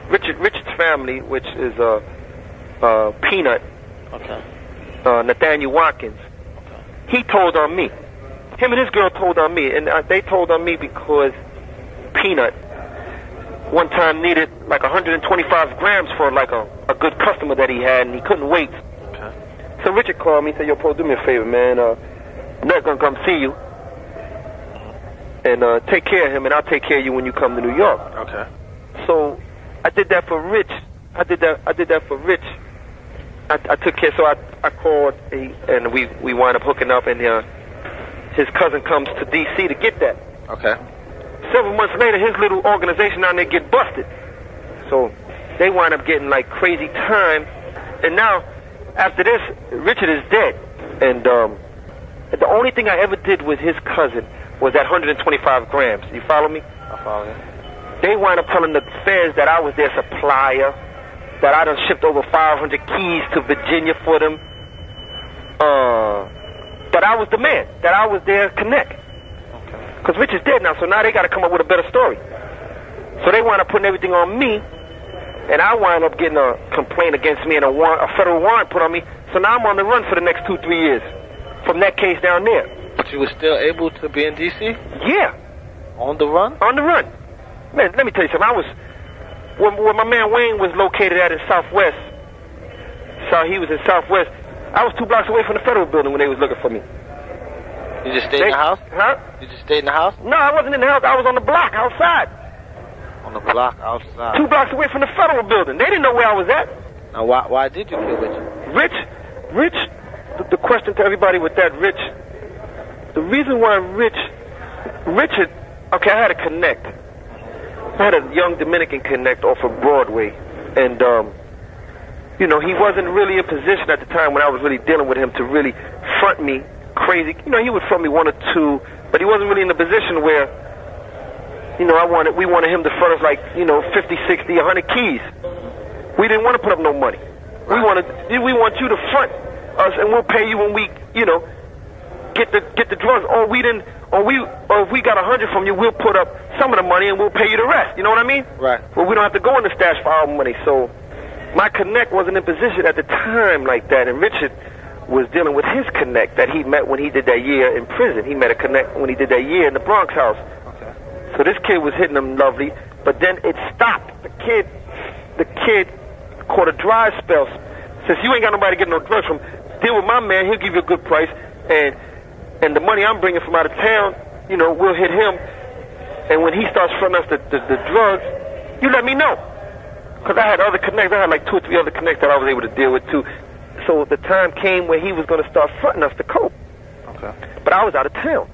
Richard's family, which is Peanut, Okay. Nathaniel Watkins. Okay. He told on me. Him and his girl told on me, and they told on me because Peanut one time needed like 125 grams for like a good customer that he had, and he couldn't wait. Okay. So Richard called me and said, "Yo, Paul, do me a favor, man. I'm not gonna come see you, and take care of him, and I'll take care of you when you come to New York." Okay. So I did that for Rich. I did that for Rich. I took care. So I called, and we wound up hooking up, and his cousin comes to D.C. to get that. Okay. Several months later, his little organization down there get busted. So they wind up getting like crazy time. And now, after this, Richard is dead. And the only thing I ever did with his cousin was that 125 grams. You follow me? I follow you. They wind up telling the feds that I was their supplier, that I done shipped over 500 keys to Virginia for them, that I was the man, that I was their connect. Because Rich is dead now, so now they got to come up with a better story. So they wind up putting everything on me, and I wind up getting a complaint against me and a federal warrant put on me. So now I'm on the run for the next 2-3 years from that case down there. But you were still able to be in D.C.? Yeah. On the run? On the run. Man, let me tell you something. I was, where my man Wayne was located at in Southwest, so he was in Southwest, I was 2 blocks away from the federal building when they was looking for me. You just stayed in the house? Huh? You just stayed in the house? No, I wasn't in the house. I was on the block outside. On the block outside? 2 blocks away from the federal building. They didn't know where I was at. Now, why did you kill Richard? Rich, the question to everybody with that, Rich, the reason why Richard, okay, I had a connect. I had a young Dominican connect off of Broadway. And, you know, he wasn't really in position at the time when I was really dealing with him to really front me crazy. You know, he would front me 1 or 2, but he wasn't really in a position where, you know, we wanted him to front us like, you know, 50, 60, 100 keys. We didn't want to put up no money. We want you to front us, and we'll pay you when we, you know, get the drugs. Or if we got 100 from you, we'll put up some of the money and we'll pay you the rest. You know what I mean? Right. Well, we don't have to go in the stash for our money. So my connect wasn't in position at the time like that, and Richard was dealing with his connect that he met when he did that year in prison. He met a connect when he did that year in the Bronx house. Okay. So this kid was hitting him lovely, but then it stopped. The kid caught a dry spell. Since you ain't got nobody to get no drugs from, deal with my man. He'll give you a good price, and the money I'm bringing from out of town, you know, we'll hit him. And when he starts fronting us the drugs, you let me know. Because I had other connects. I had like 2 or 3 other connects that I was able to deal with too. So the time came where he was going to start fronting us the coke. Okay. But I was out of town.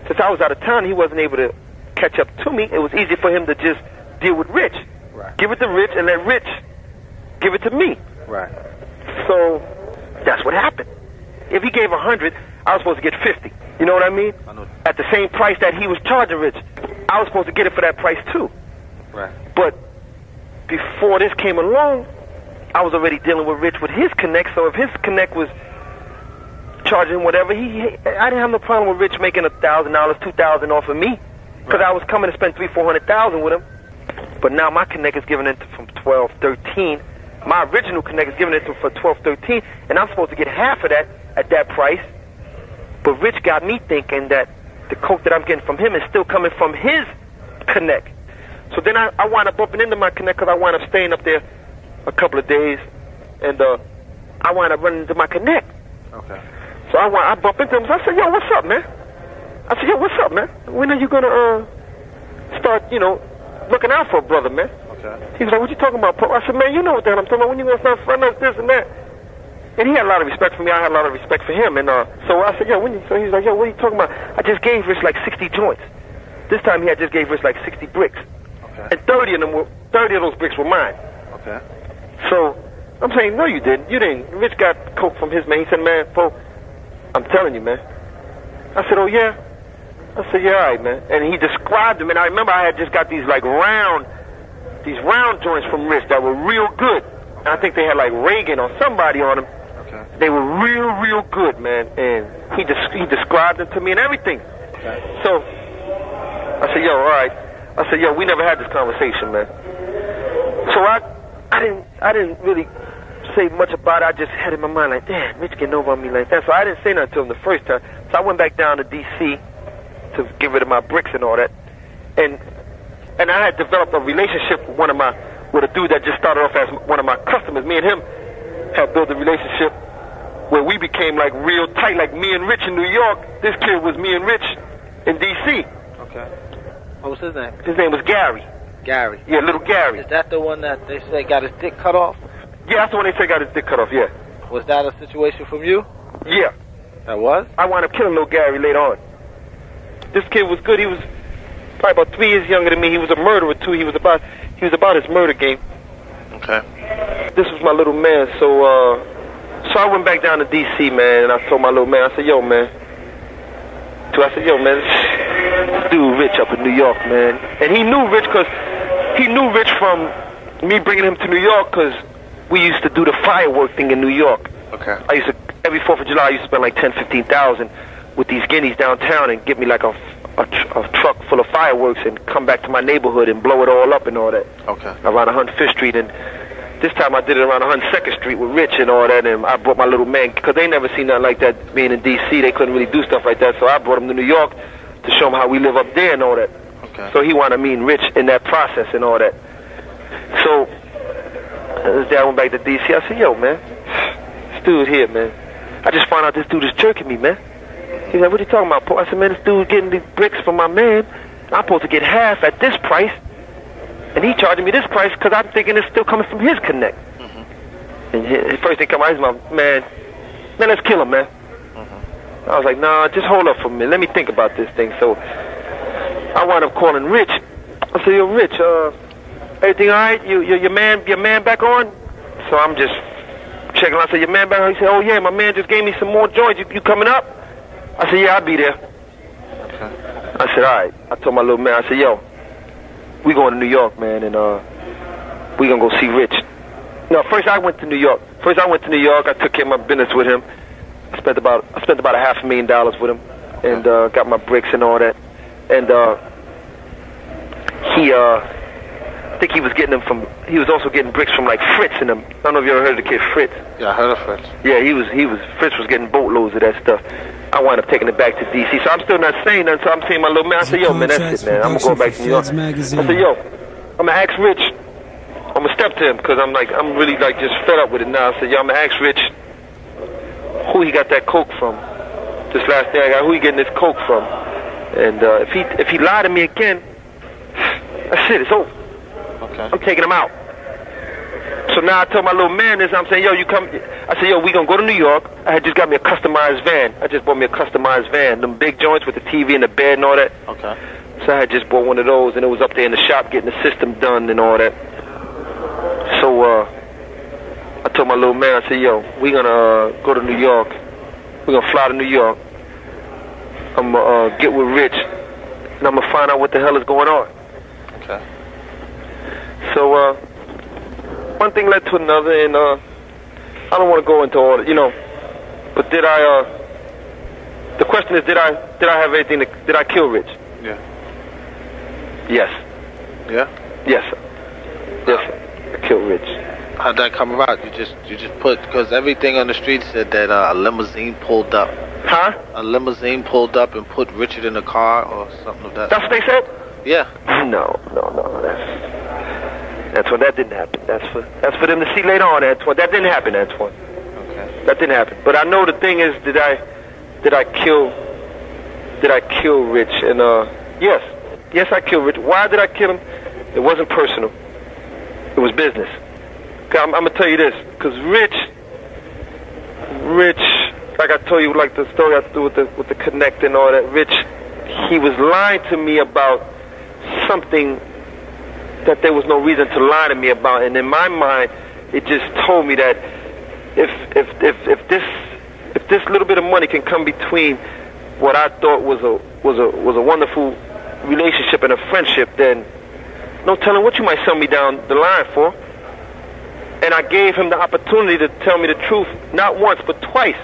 Since I was out of town, he wasn't able to catch up to me. It was easy for him to just deal with Rich. Right. Give it to Rich and let Rich give it to me. Right. So that's what happened. If he gave 100, I was supposed to get 50. You know what I mean? I know. At the same price that he was charging Rich. I was supposed to get it for that price too. Right. But before this came along, I was already dealing with Rich with his connect. So if his connect was charging whatever, I didn't have no problem with Rich making $1,000, $2,000 off of me, because I was coming to spend $300,000-$400,000 with him. But now my connect is giving it from 12, 13. My original connect is giving it to for 12, 13, and I'm supposed to get half of that at that price. But Rich got me thinking that the coke that I'm getting from him is still coming from his connect. So then I wound up bumping into my connect because I wound up staying up there a couple of days, and I wound up running into my connect. Okay. So I bumped into him. So I said, "Yo, what's up, man?" I said, "Yo, what's up, man? When are you gonna start, you know, looking out for a brother, man?" Okay. He was like, "What you talking about, Pope?" I said, "Man, you know what the hell I'm talking about. When you gonna start fronting us this and that?" And he had a lot of respect for me. I had a lot of respect for him. And so I said, "Yo, when you?" So he was like, "Yo, what are you talking about?" I just gave Rich like 60 joints. This time he had just gave Rich like 60 bricks. Okay. And 30 of those bricks were mine. Okay. So I'm saying, "No, you didn't. You didn't." Rich got coke from his man. He said, "Man, Pope, I'm telling you, man." I said, "Oh, yeah?" I said, "Yeah, all right, man." And he described them, and I remember I had just got these round joints from Rich that were real good. And I think they had like Reagan or somebody on them. Okay. They were real good, man. And he described them to me and everything. Okay. So I said, "Yo, all right." I said, "Yo, we never had this conversation, man." So I didn't really say much about it. I just had in my mind like, damn, Rich getting over on me like that. So I didn't say nothing to him the first time. So I went back down to D.C. to get rid of my bricks and all that. And I had developed a relationship with a dude that just started off as one of my customers. Me and him had built a relationship where we became like real tight, like me and Rich in New York. This kid was me and Rich in D.C. Okay. What was his name? His name was Gary. Gary. Yeah, little Gary. Is that the one that they say got his dick cut off? Yeah, that's the one they say got his dick cut off, yeah. Was that a situation from you? Yeah. That was? I wound up killing little Gary later on. This kid was good. He was probably about 3 years younger than me. He was a murderer, too. He was about his murder game. Okay. This was my little man, so I went back down to D.C., man, and I told my little man, I said, yo, man, this dude Rich up in New York, man. And he knew Rich from me bringing him to New York because we used to do the firework thing in New York. Okay. Every 4th of July, I used to spend like 10, 15,000 with these guineas downtown and get me like a truck full of fireworks and come back to my neighborhood and blow it all up and all that. Okay. Around 105th Street, and this time I did it around 102nd Street with Rich and all that, and I brought my little man, because they never seen nothing like that being in D.C. They couldn't really do stuff like that, so I brought him to New York to show him how we live up there and all that. Okay. So he wanted me and Rich in that process and all that. So this day I went back to D.C. I said, yo, man, this dude here, man, I just found out this dude is jerking me, man. He's like, what are you talking about, Paul? I said, man, this dude getting these bricks from my man. I'm supposed to get half at this price, and he charging me this price because I'm thinking it's still coming from his connect. Mm-hmm. And his first thing come out, he's my man, let's kill him, man. Mm-hmm. I was like, nah, just hold up for a minute. Let me think about this thing. So I wound up calling Rich. I said, yo, Rich, everything all right? Your man back on? So I'm just checking. I said, your man back on? He said, oh yeah, my man just gave me some more joints. You coming up? I said, yeah, I'll be there. Okay. I said, all right. I told my little man, I said, yo, we going to New York, man, and we gonna go see Rich. No, first I went to New York. I took care of my business with him. I spent about $500,000 with him, and got my bricks and all that. And I think he was getting them from. He was also getting bricks from like Fritz and them. I don't know if you ever heard of the kid Fritz. Yeah, I heard of Fritz. Yeah, Fritz was getting boatloads of that stuff. I wound up taking it back to D.C. So I'm still not saying nothing. So I'm seeing my little man. I said, yo, man, that's it, man. I'm going to go back to New York. I said, yo, I'm going to ask Rich. I'm going to step to him because I'm really like just fed up with it now. I said, yo, I'm going to ask Rich who he got that coke from. This last day I got who he getting this coke from. And if he lied to me again, that's it. It's over. Okay. I'm taking him out. So now I told my little man this. I'm saying, yo, you come. I said, yo, we gonna go to New York. I had just got me a customized van. I just bought me a customized van. Them big joints with the TV and the bed and all that. Okay. So I had just bought one of those, and it was up there in the shop getting the system done and all that. So I told my little man, I said, yo, we gonna go to New York. We're gonna fly to New York. I'm gonna get with Rich, and I'm gonna find out what the hell is going on. Okay. So one thing led to another, and I don't want to go into all that, but did I, the question is, did I have anything, did I kill Rich? Yeah. Yes. Yeah? Yes, sir. Yes, sir. I killed Rich. How'd that come about? You just put, because everything on the street said that a limousine pulled up. Huh? A limousine pulled up and put Richard in the car or something like that. That's what they said? Yeah. No. That's what that didn't happen. That's for them to see later on. That didn't happen. Okay. That didn't happen. But I know the thing is, did I kill Rich? And yes, I killed Rich. Why did I kill him? It wasn't personal. It was business. I'm gonna tell you this, because Rich, like I told you, like the story I do with the connect and all that. Rich, he was lying to me about something that there was no reason to lie to me about, and in my mind, it just told me that if this little bit of money can come between what I thought was a wonderful relationship and a friendship, then no telling what you might sell me down the line for. And I gave him the opportunity to tell me the truth, not once but twice.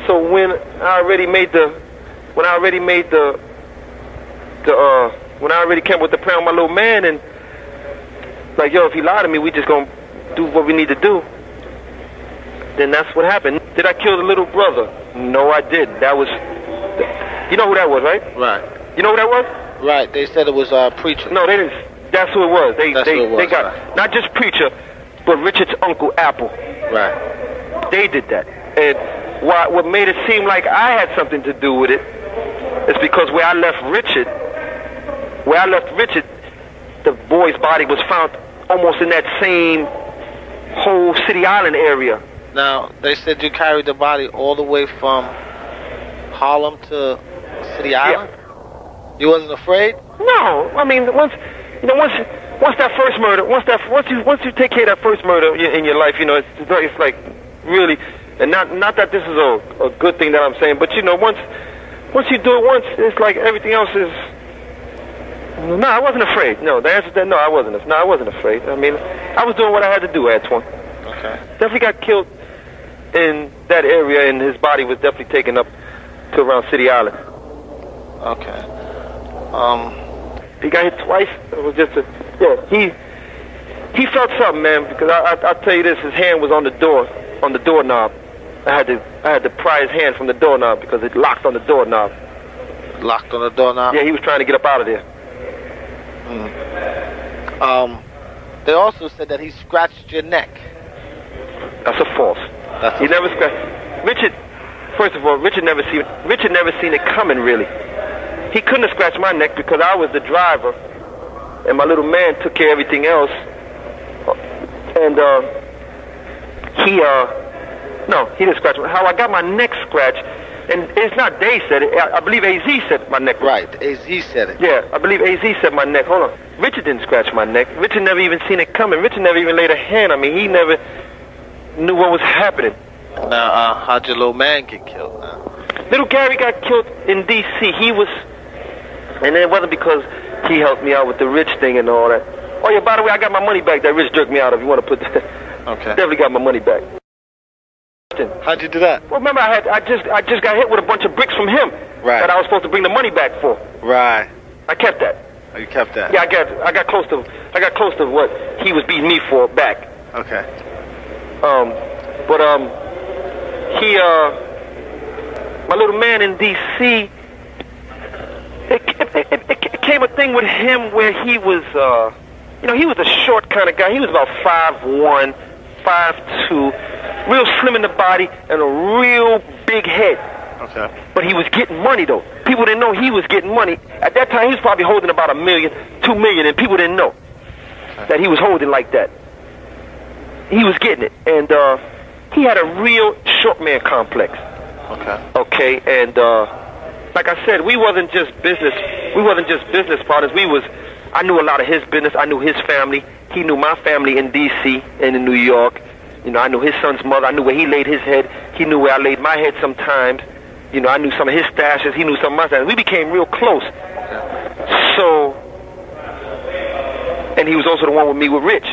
So when I already came with the plan with my little man, and Like, yo, if he lied to me, we just gonna do what we need to do. Then that's what happened. Did I kill the little brother? No, I didn't. That was, you know who that was, right? Right. You know who that was? Right. They said it was Preacher. No, they didn't. That's who it was. They got right. Not just Preacher, but Richard's uncle Apple. Right. They did that. And what made it seem like I had something to do with it is because where I left Richard, the boy's body was found almost in that same whole City Island area. Now, they said you carried the body all the way from Harlem to City Island? Yeah. You wasn't afraid? No. I mean, once that first murder, once you take care of that first murder in your life, you know, it's like really, and not that this is a good thing that I'm saying, but you know, once you do it once, it's like everything else is. No, I wasn't afraid. No, the answer to that, no, I wasn't afraid. I mean, I was doing what I had to do, Antoine. Okay. Definitely got killed in that area, and his body was definitely taken up to around City Island. Okay. He got hit twice. It was just he felt something, man, because I'll tell you this, his hand was on the doorknob. I had to pry his hand from the doorknob because it locked on the doorknob. Locked on the doorknob? Yeah, he was trying to get up out of there. They also said that he scratched your neck. That's a false. He never scratched. Richard, first of all, Richard never seen it coming, really. He couldn't have scratched my neck because I was the driver, and my little man took care of everything else. And no, he didn't scratch me. How I got my neck scratched, and it's not they said it. I believe AZ said my neck. Right, AZ said it. Yeah, I believe AZ said my neck. Hold on. Richard didn't scratch my neck. Richard never even seen it coming. Richard never even laid a hand on me. He never knew what was happening. Now, how'd your little man get killed now? Little Gary got killed in D.C. And it wasn't because he helped me out with the Rich thing and all that. Oh yeah, by the way, I got my money back that Rich jerked me out of. You want to put that? Okay. Definitely got my money back. How'd you do that? Well, remember I just got hit with a bunch of bricks from him. Right. That I was supposed to bring the money back for. Right. I kept that. Oh, you kept that? Yeah, I got close to what he was beating me for back. Okay. My little man in D.C. It came a thing with him where he was, he was a short kind of guy. He was about 5'1", 5'2", real slim in the body and a real big head. Okay. But he was getting money though. People didn't know he was getting money. At that time, he was probably holding about $1 million, $2 million, and people didn't know that he was holding like that. He was getting it, and he had a real short man complex. Okay. Okay, and like I said, we wasn't just business partners. I knew a lot of his business. I knew his family. He knew my family in D.C. and in New York. You know, I knew his son's mother. I knew where he laid his head. He knew where I laid my head sometimes. You know, I knew some of his stashes. He knew some of my stashes. We became real close. So, and he was also the one with me with Rich.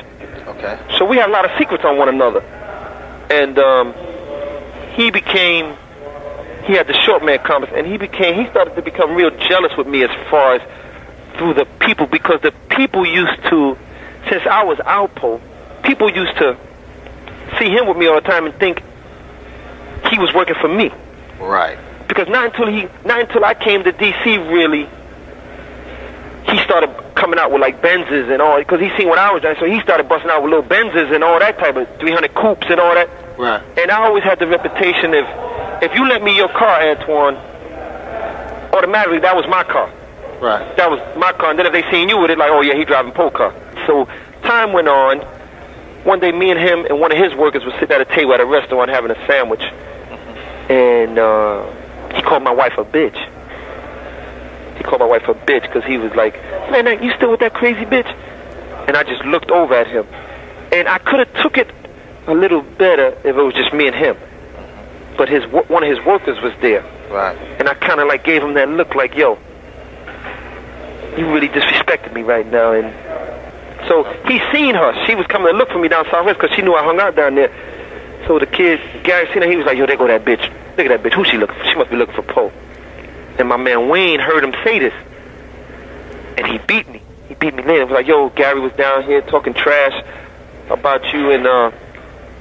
Okay. So we had a lot of secrets on one another. And he had the short man complex, and he started to become real jealous with me as far as through the people, because the people used to, since I was Alpo, people used to see him with me all the time and think he was working for me. Right. Because not until I came to D.C. really, he started coming out with like Benzes and all, because he seen what I was doing, so he started busting out with little Benzes and all that type of 300 coupes and all that. Right. And I always had the reputation if you lent me your car, Antoine, automatically that was my car. Right. That was my car. And then if they seen you with it, like, oh yeah, he driving Poe car. So time went on. One day, me and him and one of his workers was sitting at a table at a restaurant having a sandwich, and he called my wife a bitch. He called my wife a bitch because he was like, man, you still with that crazy bitch? And I just looked over at him, and I could have took it a little better if it was just me and him. But one of his workers was there. Right. And I kind of like gave him that look like, yo, you really disrespected me right now. And so he seen her. She was coming to look for me down Southwest because she knew I hung out down there. So the kid, Gary, seen her. He was like, yo, there go that bitch. Look at that bitch. Who's she looking for? She must be looking for Poe. And my man Wayne heard him say this. And he beat me. He beat me later. It was like, yo, Gary was down here talking trash about you and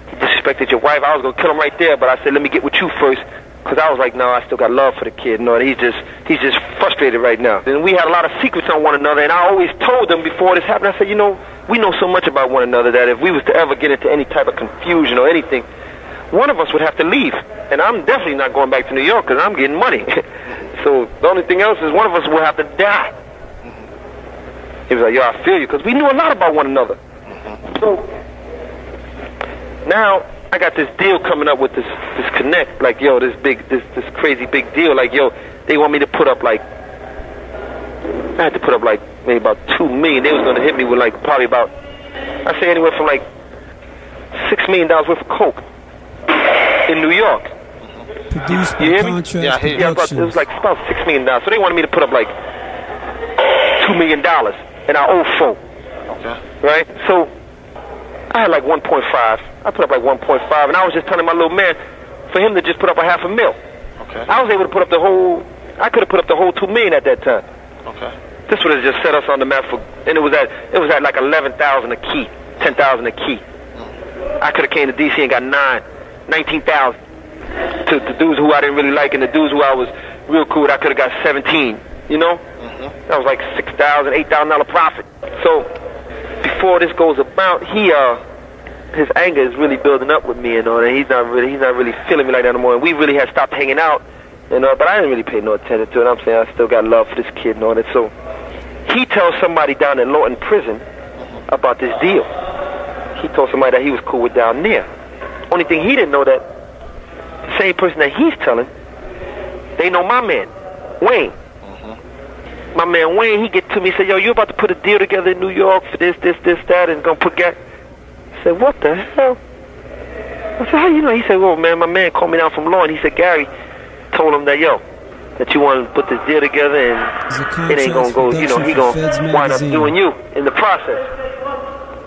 he disrespected your wife. I was gonna kill him right there, but I said, let me get with you first, because I was like, no, I still got love for the kid. No, he's just frustrated right now. And we had a lot of secrets on one another, and I always told them before this happened, I said, you know, we know so much about one another that if we was to ever get into any type of confusion or anything, one of us would have to leave. And I'm definitely not going back to New York because I'm getting money. So the only thing else is one of us will have to die. He was like, yo, I feel you, because we knew a lot about one another. So now I got this deal coming up with this connect, like, yo, this crazy big deal, like, yo, they want me to put up like, I had to put up like maybe about $2 million. They was gonna hit me with like probably about, I say anywhere from like $6 million worth of coke in New York. Produced by you hear me? Contrast Yeah, it was like about $6 million. So they wanted me to put up like $2 million, and I owe $4. Okay. Right? So I had like 1.5. I put up like 1.5, and I was just telling my little man for him to just put up a $500,000. Okay. I was able to put up the whole. I could have put up the whole $2 million at that time. Okay. This would have just set us on the map for, and it was at like 11,000 a key, 10,000 a key. I could have came to DC and got 19,000. To the dudes who I didn't really like and the dudes who I was real cool with, I could have got 17. You know, that was like $6,000, $8,000 profit. So before this goes about, his anger is really building up with me, you know, and he's not really feeling me like that anymore. And we really had stopped hanging out, you know, but I didn't really pay no attention to it. I'm saying I still got love for this kid and all that. So he tells somebody down in Lawton prison about this deal. He told somebody that he was cool with down there. Only thing he didn't know that the same person that he's telling, they know my man, Wayne. My man Wayne, he get to me and say, yo, you about to put a deal together in New York for this, that, and gonna put gas. I said, what the hell? I said, how you know? He said, well, man, my man called me down from Lawton. He said, Gary told him that, yo, that you want to put this deal together and it ain't gonna go, you know, he gonna wind up doing you in the process.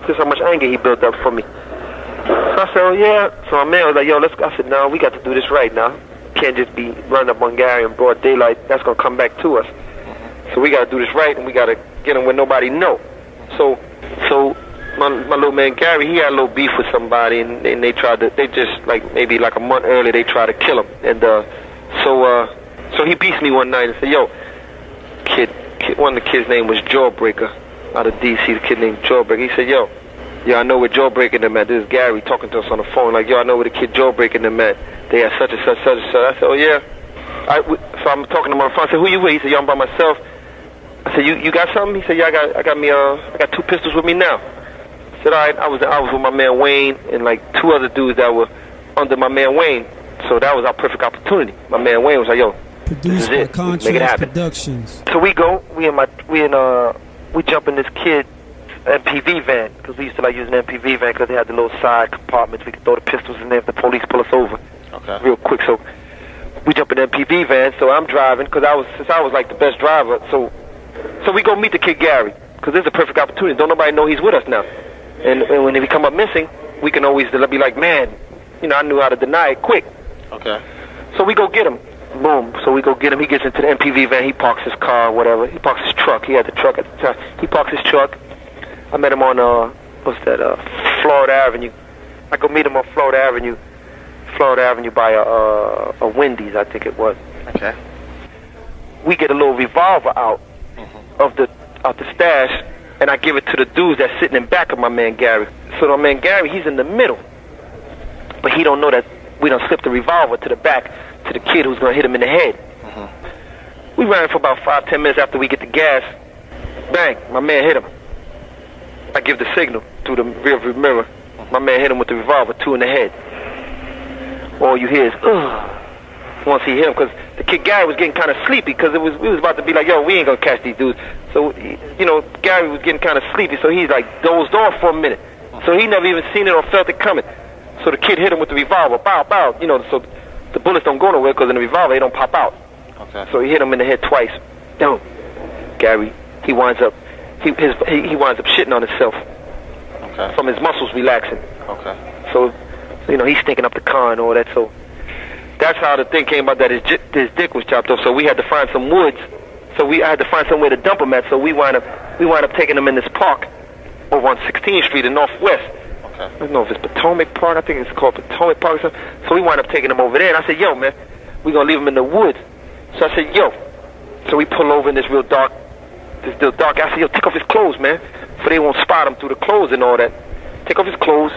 Just how much anger he built up for me. So I said, oh, yeah. So my man was like, yo, let's go. I said, no, we got to do this right now. Can't just be running up on Gary in broad daylight. That's gonna come back to us. So we got to do this right, and we got to get him where nobody know. So my little man Gary, he had a little beef with somebody, and they just like maybe like a month earlier, they tried to kill him. And so he beats me one night and said, yo, kid, one of the kids' name was Jawbreaker out of DC, the kid named Jawbreaker. He said, yo, I know where Jawbreaker them at. This is Gary talking to us on the phone, like, yo, I know where the kid Jawbreaker them at. They had such and such, such and such. I said, oh, yeah. So I'm talking to him on the phone. I said, who you with? He said, yo, I'm by myself. I said, you got something? He said, yeah, I got 2 pistols with me now. I said, all right. I was with my man Wayne and like 2 other dudes that were under my man Wayne. So that was our perfect opportunity. My man Wayne was like, yo, produced by Contrast Productions. So we go, we jump in this kid's MPV van, because we used to like using an MPV van because they had the little side compartments. We could throw the pistols in there if the police pull us over. Okay. Real quick. So we jump in the MPV van. So I'm driving because since I was like the best driver. So we go meet the kid Gary, because this is a perfect opportunity. Don't nobody know he's with us now. And when he come up missing, we can always be like, man, you know, I knew how to deny it quick. Okay. So we go get him. Boom. So we go get him. He gets into the MPV van. He parks his car, whatever. He parks his truck. He had the truck at the time. He parks his truck. I met him on, Florida Avenue. I go meet him on Florida Avenue by a Wendy's, I think it was. Okay. We get a little revolver out of the stash, and I give it to the dudes that's sitting in back of my man Gary. So my man Gary, he's in the middle, but he don't know that we done slipped the revolver to the back to the kid who's gonna hit him in the head. We ran for about 5-10 minutes after we get the gas. Bang! My man hit him. I give the signal through the rearview mirror. My man hit him with the revolver, 2 in the head. All you hear is, ugh, once he hit him, because the kid Gary was getting kind of sleepy, because we was about to be like, yo, we ain't gonna catch these dudes. So, you know, Gary was getting kind of sleepy, so he's like dozed off for a minute. So he never even seen it or felt it coming. So the kid hit him with the revolver, bow, bow, you know, so the bullets don't go nowhere, because in the revolver, they don't pop out. Okay. So he hit him in the head twice. Down. Gary, he winds up shitting on himself. Okay. From his muscles relaxing. Okay. So, you know, he's stinking up the car and all that. So that's how the thing came about, that his dick was chopped off. So we had to find some woods So I had to find somewhere to dump him at. So we wound up taking him in this park over on 16th Street in Northwest. Okay. I don't know if it's Potomac Park. I think it's called Potomac Park or something. So we wound up taking him over there. And I said, yo, man, we're going to leave him in the woods. So I said, yo. So we pull over in this real dark. I said, yo, take off his clothes, man, so they won't spot him through the clothes and all that. Take off his clothes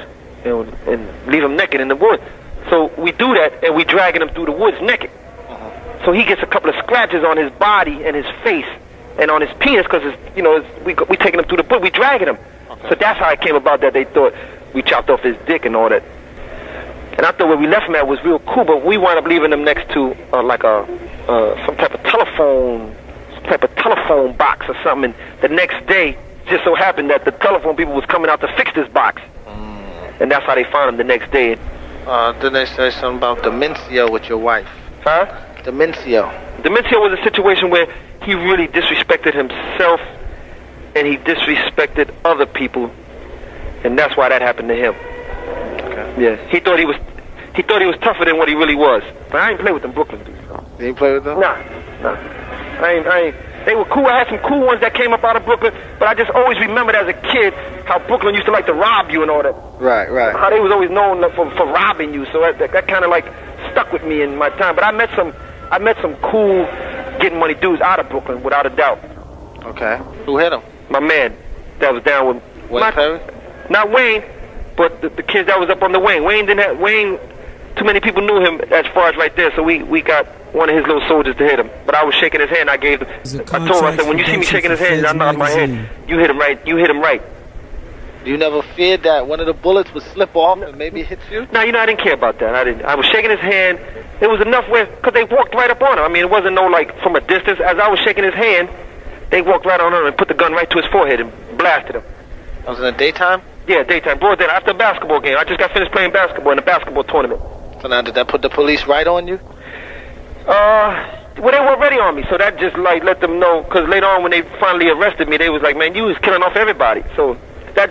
and leave him naked in the woods. So we do that, and we dragging him through the woods naked. So he gets a couple of scratches on his body and his face and on his penis because, we taking him through the bush. We dragging him. Okay. So that's how it came about that they thought we chopped off his dick and all that. And I thought where we left him at was real cool, but we wound up leaving him next to some type of telephone box or something. And the next day, just so happened that the telephone people was coming out to fix this box. And that's how they found him the next day. Didn't they say something about dementia with your wife? Huh? Dementia. Dementia was a situation where he really disrespected himself and he disrespected other people, and that's why that happened to him. Okay. Yeah, he thought he was tougher than what he really was. But I ain't play with them Brooklyn dudes. You ain't play with them? Nah. I ain't. They were cool. I had some cool ones that came up out of Brooklyn, but I just always remembered as a kid how Brooklyn used to like to rob you and all that. Right. How they was always known for robbing you. So that kind of like stuck with me in my time. But I met some cool getting money dudes out of Brooklyn without a doubt. Okay. Who hit him? My man that was down with Wayne Perry? Not Wayne, but the kids that was up on the Wayne. Wayne. Too many people knew him as far as right there, so we got one of his little soldiers to hit him. But I was shaking his hand. I told him, I said, when you see me shaking his hand, I nod my head. You hit him right. You never feared that one of the bullets would slip off and maybe hit you? No, I didn't care about that. I was shaking his hand. It was enough because they walked right up on him. I mean, it wasn't no like from a distance. As I was shaking his hand, they walked right on him and put the gun right to his forehead and blasted him. That was in the daytime? Yeah, daytime. Broad day after a basketball game. I just got finished playing basketball in a basketball tournament. So now, did that put the police right on you? Well, they were already on me, so that just like let them know. Because later on, when they finally arrested me, they was like, "Man, you was killing off everybody." So that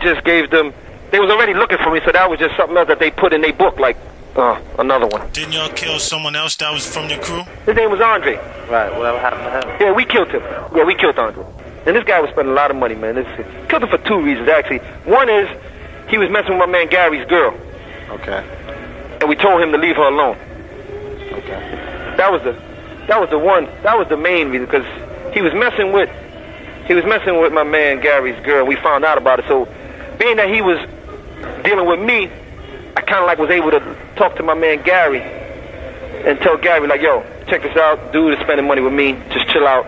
just gave them. They was already looking for me, so that was just something else that they put in their book, like another one. Didn't y'all kill someone else that was from your crew? His name was Andre. Right. Whatever happened to him? Yeah, we killed him. Yeah, we killed Andre. And this guy was spending a lot of money, man. Killed him for two reasons, actually. One is he was messing with my man Gary's girl. Okay. And we told him to leave her alone. Okay. That was the main reason, because he was messing with my man Gary's girl. We found out about it. So being that he was dealing with me, I kind of like was able to talk to my man Gary and tell Gary like, yo, check this out. Dude is spending money with me. Just chill out.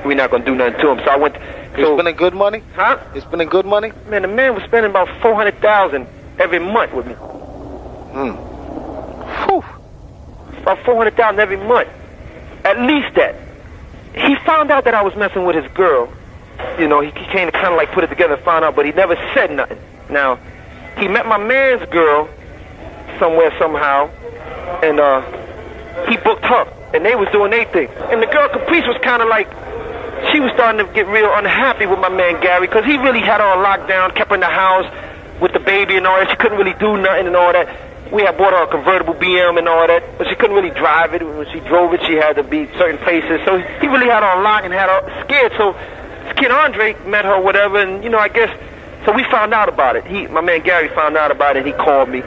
We're not gonna do nothing to him. So I went. He's spending good money? Huh? He's spending good money? Man, the man was spending about $400,000 every month with me. Whew. About $400,000 every month. At least that. He found out that I was messing with his girl. You know, he came to kind of like put it together and found out, but he never said nothing. Now, he met my man's girl somewhere, somehow, and he booked her, and they was doing their thing. And the girl Caprice was kind of like, she was starting to get real unhappy with my man Gary, because he really had her on lockdown, kept her in the house with the baby and all that. She couldn't really do nothing and all that. We had bought her a convertible BM and all that, but she couldn't really drive it. When she drove it, she had to be certain places. So he really had her on lock and had her scared. So this kid Andre met her, whatever, and, you know, I guess, so we found out about it. My man Gary found out about it, and he called me.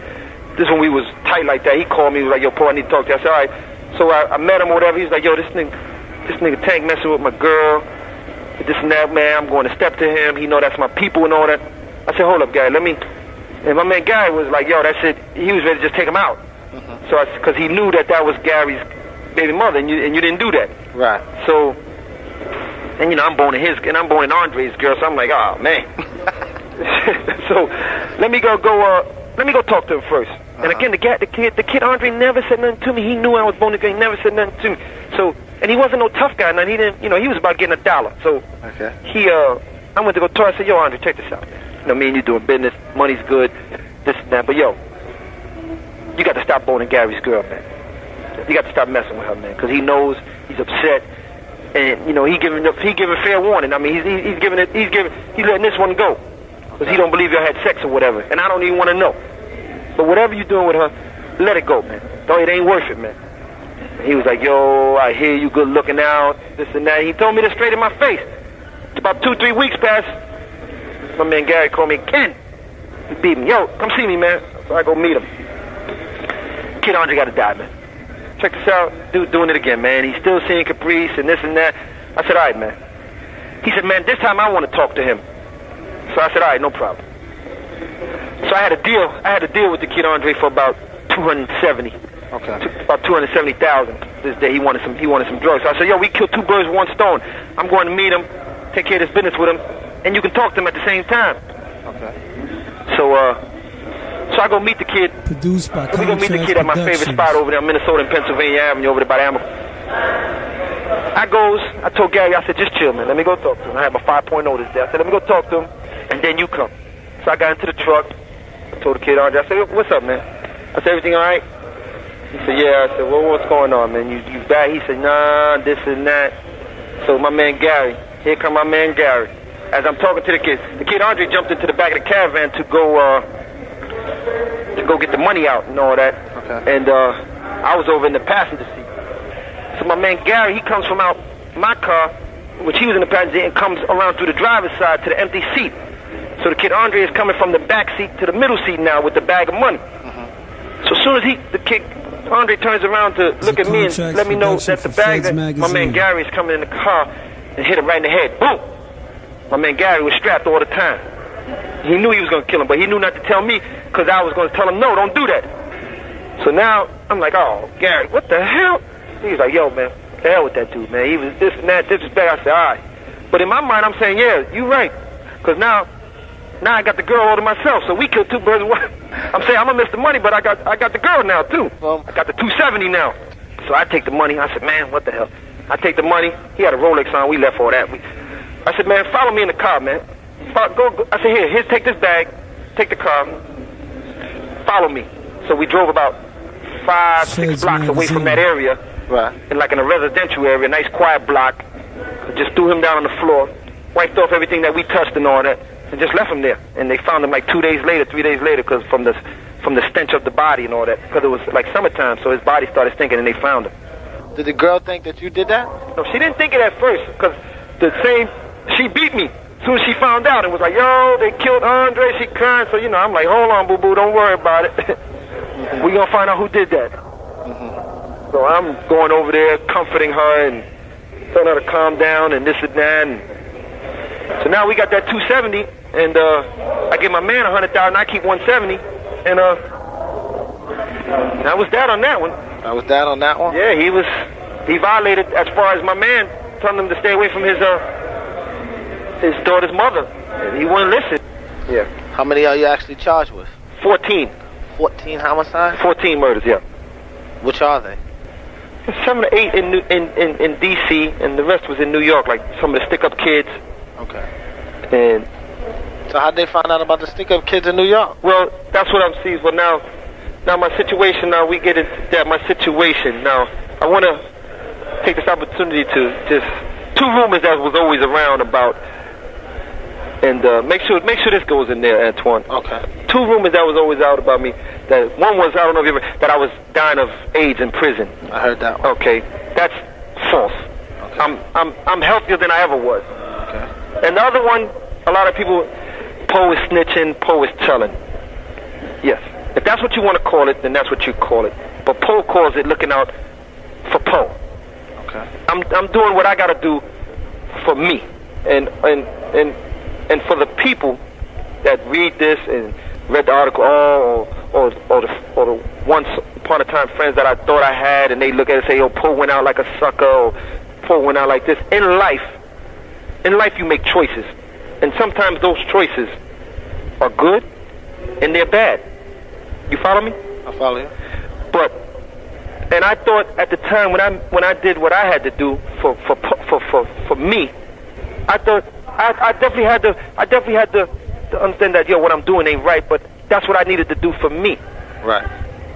This when we was tight like that. He called me, he was like, yo, Paul, I need to talk to you. I said, all right. So I met him or whatever. He was like, yo, this nigga Tank messing with my girl. This and that, man. I'm going to step to him. He know that's my people and all that. I said, hold up, Gary, let me. And my man Gary was like, yo, that's it. He was ready to just take him out. So because he knew that was Gary's baby mother, and you didn't do that. Right. So, and you know, I'm boning Andre's girl, so I'm like, oh man. So let me go talk to him first. And again, the kid Andre never said nothing to me. He knew I was boning girl. He never said nothing to me. So, and he wasn't no tough guy. Nothing. He didn't, you know, he was about getting $1. So okay. I went to go talk. I said, yo, Andre, check this out. You know, me and you doing business, money's good, this and that. But yo, you got to stop boning Gary's girl, man. You got to stop messing with her, man, because he knows he's upset, and you know he giving fair warning. I mean, he's letting this one go because he don't believe y'all had sex or whatever, and I don't even want to know. But whatever you're doing with her, let it go, man. It ain't worth it, man. He was like, yo, I hear you good looking out, this and that. He told me this straight in my face. About 2-3 weeks passed. My man Gary called me, Ken. He beat me. Yo, come see me, man. So I go meet him. Kid Andre got to die, man. Check this out. Dude doing it again, man. He's still seeing Caprice and this and that. I said, all right, man. He said, man, this time I want to talk to him. So I said, all right, no problem. So I had a deal. I had a deal with the Kid Andre for about 270. Okay. About 270,000. This day he wanted some drugs. So I said, yo, we killed 2 birds with 1 stone. I'm going to meet him, take care of this business with him, and you can talk to him at the same time. Okay. So I go meet the kid. Produced by we go meet the kid at my favorite spot over there in Minnesota and Pennsylvania Avenue over there by the Amber. I told Gary, I said, just chill, man. Let me go talk to him. I had my 5.0 this day. I said, let me go talk to him, and then you come. So I got into the truck. I told the kid Andre, I said, what's up, man? I said, everything all right? He said, yeah. I said, well, what's going on, man? You back? He said, nah, this and that. So my man Gary, here come my man Gary. As I'm talking to the kid Andre jumped into the back of the caravan to go get the money out and all that. Okay. And I was over in the passenger seat. So my man Gary, he comes from out my car, which he was in the passenger seat, and comes around through the driver's side to the empty seat. So the kid Andre is coming from the back seat to the middle seat now with the bag of money. So as soon as the kid Andre turns around to look at me and let me know that the bag that my man Gary is coming in the car and hit him right in the head. Boom! My man Gary was strapped all the time. He knew he was going to kill him, but he knew not to tell me because I was going to tell him, no, don't do that. So now I'm like, oh, Gary, what the hell? He's like, yo, man, the hell with that dude, man. He was this and that, disrespect. I said, all right. But in my mind, I'm saying, yeah, you're right. Because now I got the girl all to myself, so we killed 2 birds with 1. I'm saying I'm going to miss the money, but I got the girl now, too. I got the 270 now. So I take the money. I said, man, what the hell? I take the money. He had a Rolex on. We left all that. I said, man, follow me in the car, man. Go. I said, here, take this bag. Take the car. Follow me. So we drove about 5-6 blocks away from that area. Right. In a residential area, nice quiet block. Just threw him down on the floor. Wiped off everything that we touched and all that. And just left him there. And they found him like 2 days later, 3 days later, because from the stench of the body and all that. Because it was like summertime, so his body started stinking and they found him. Did the girl think that you did that? No, she didn't think it at first, because she beat me. As soon as she found out, it was like, yo, they killed Andre, she crying. So, I'm like, hold on, boo-boo, don't worry about it. We're going to find out who did that. So I'm going over there, comforting her and telling her to calm down and this and that. And so now we got that 270, and I give my man 100,000, I keep 170, and that was that on that one. That was that on that one? Yeah, he violated as far as my man telling him to stay away from his daughter's mother. And he wouldn't listen. Yeah. How many are you actually charged with? 14. 14 homicides? 14 murders, yeah. Which are they? 7 or 8 in D.C., and the rest was in New York, like some of the stick-up kids. Okay. And so how'd they find out about the stick-up kids in New York? Well, that's what I'm seeing. Well, now my situation, now we get into that, my situation. Now, I want to take this opportunity to just, 2 rumors that was always around about, and make sure this goes in there, Antoine. Okay. 2 rumors that was always out about me. That one was, I don't know if you ever, that I was dying of AIDS in prison. I heard that one. Okay, that's false. Okay. I'm healthier than I ever was. Okay. And the other one, a lot of people, Poe is snitching, Poe is telling. Yes. If that's what you want to call it, then that's what you call it. But Poe calls it looking out for Poe. Okay. I'm doing what I got to do for me, and for the people that read this and read the article, or the once upon a time friends that I thought I had, and they look at it and say, "Oh, Poe went out like a sucker," or "Poe went out like this." In life, you make choices, and sometimes those choices are good, and they're bad. You follow me? I follow you. And I thought at the time when I did what I had to do for me, I thought I definitely had to understand that what I'm doing ain't right, but that's what I needed to do for me. Right.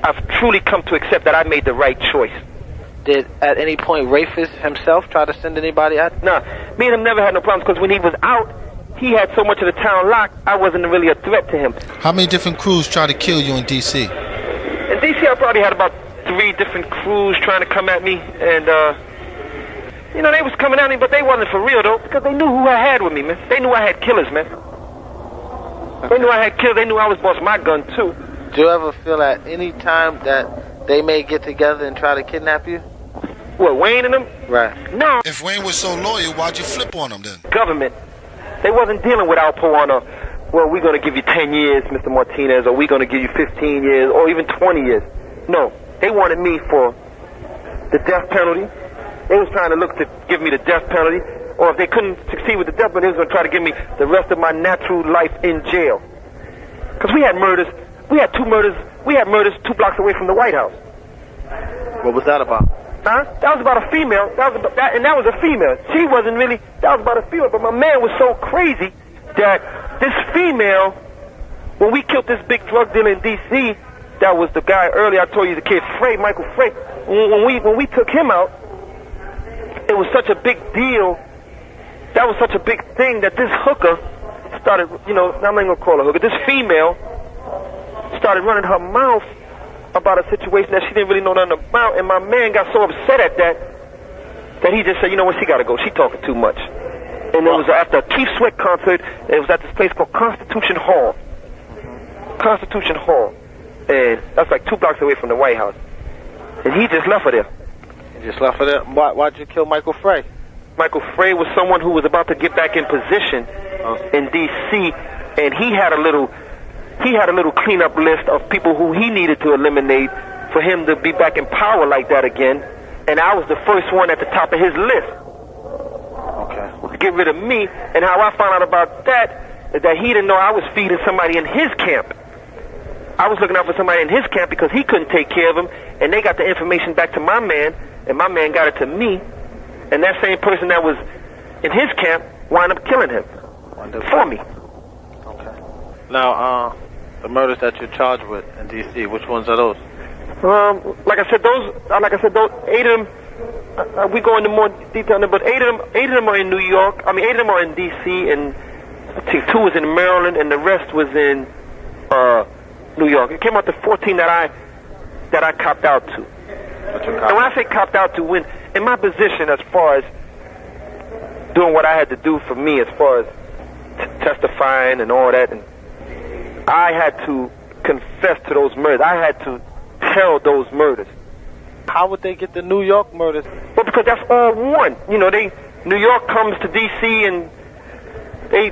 I've truly come to accept that I made the right choice. Did at any point Rafis himself try to send anybody out? Nah, me and him never had no problems because when he was out, he had so much of the town locked, I wasn't really a threat to him. How many different crews tried to kill you in D.C.? In D.C., I probably had about 3 different crews trying to come at me, and you know, they was coming at me, but they wasn't for real though, because they knew who I had with me, man. They knew I had killers, man. They knew I had killers. They knew I was boss my gun too. Do you ever feel at any time that they may get together and try to kidnap you? What, Wayne and them? Right. No. If Wayne was so loyal, why'd you flip on him then? Government. They wasn't dealing with Alpo on a, well, we're going to give you 10 years, Mr. Martinez, or we're going to give you 15 years, or even 20 years. No. They wanted me for the death penalty. They was trying to look to give me the death penalty, or if they couldn't succeed with the death penalty, they was going to try to give me the rest of my natural life in jail. Because we had murders. We had 2 murders. We had murders 2 blocks away from the White House. What was that about? Huh? That was about a female. That was a female. She wasn't really. That was about a female. But my man was so crazy that this female, when we killed this big drug dealer in D.C., that was the guy earlier I told you, the kid Michael Frey. When we took him out, it was such a big deal. That was such a big thing that this hooker started. You know, I'm not even gonna call her hooker. This female started running her mouth about a situation that she didn't really know nothing about, and my man got so upset at that he just said, you know what, she gotta go. She talking too much. And it was after a Keith Sweat concert. It was at this place called Constitution Hall. Constitution Hall. And that's like 2 blocks away from the White House. And he just left her there. He just left her there? Why'd you kill Michael Frey? Michael Frey was someone who was about to get back in position in D.C., and he had a little cleanup list of people who he needed to eliminate for him to be back in power like that again. And I was the first one at the top of his list. Okay. To get rid of me. And how I found out about that is that he didn't know I was feeding somebody in his camp. I was looking out for somebody in his camp because he couldn't take care of him, and they got the information back to my man, and my man got it to me, and that same person that was in his camp wound up killing him for me. Okay. Now, the murders that you're charged with in D.C., which ones are those? Like I said, those 8 of them. We go into more detail, but 8 of them are in New York. I mean, 8 of them are in D.C. and I think 2 was in Maryland, and the rest was in New York. It came out to 14 that I copped out to. And when I say copped out to, when in my position as far as doing what I had to do for me, as far as testifying and all that, and I had to confess to those murders. I had to tell those murders. How would they get the New York murders? Well, because that's all one. You know, New York comes to D.C. and they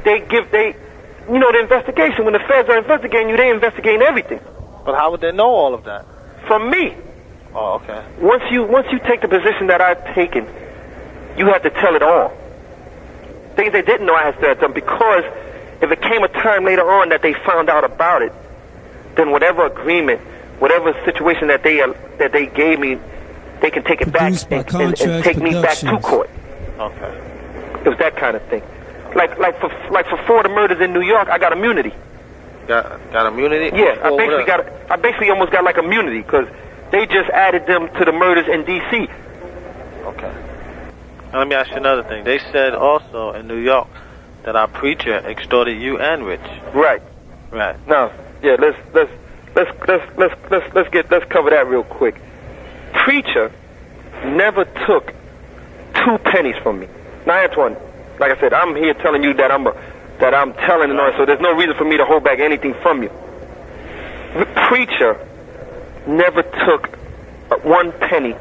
you know, the investigation. When the feds are investigating you, they investigate everything. But how would they know all of that? From me. Oh, okay. Once you take the position that I've taken, you have to tell it all. Things they didn't know I had said them, because if it came a time later on that they found out about it, then whatever agreement, whatever situation that they gave me, they can take it back and take me back to court. Okay. It was that kind of thing. Like for 4 of the murders in New York, I got immunity. Got immunity? Yeah, I basically almost got like immunity because they just added them to the murders in D.C. Okay. Now let me ask you another thing. They said also in New York that our preacher extorted you and Rich. Right. Right. Now, yeah, let's cover that real quick. Preacher never took 2 pennies from me. Now, Antoine, like I said, I'm here telling you that I'm telling and all, so there's no reason for me to hold back anything from you. The preacher never took 1 penny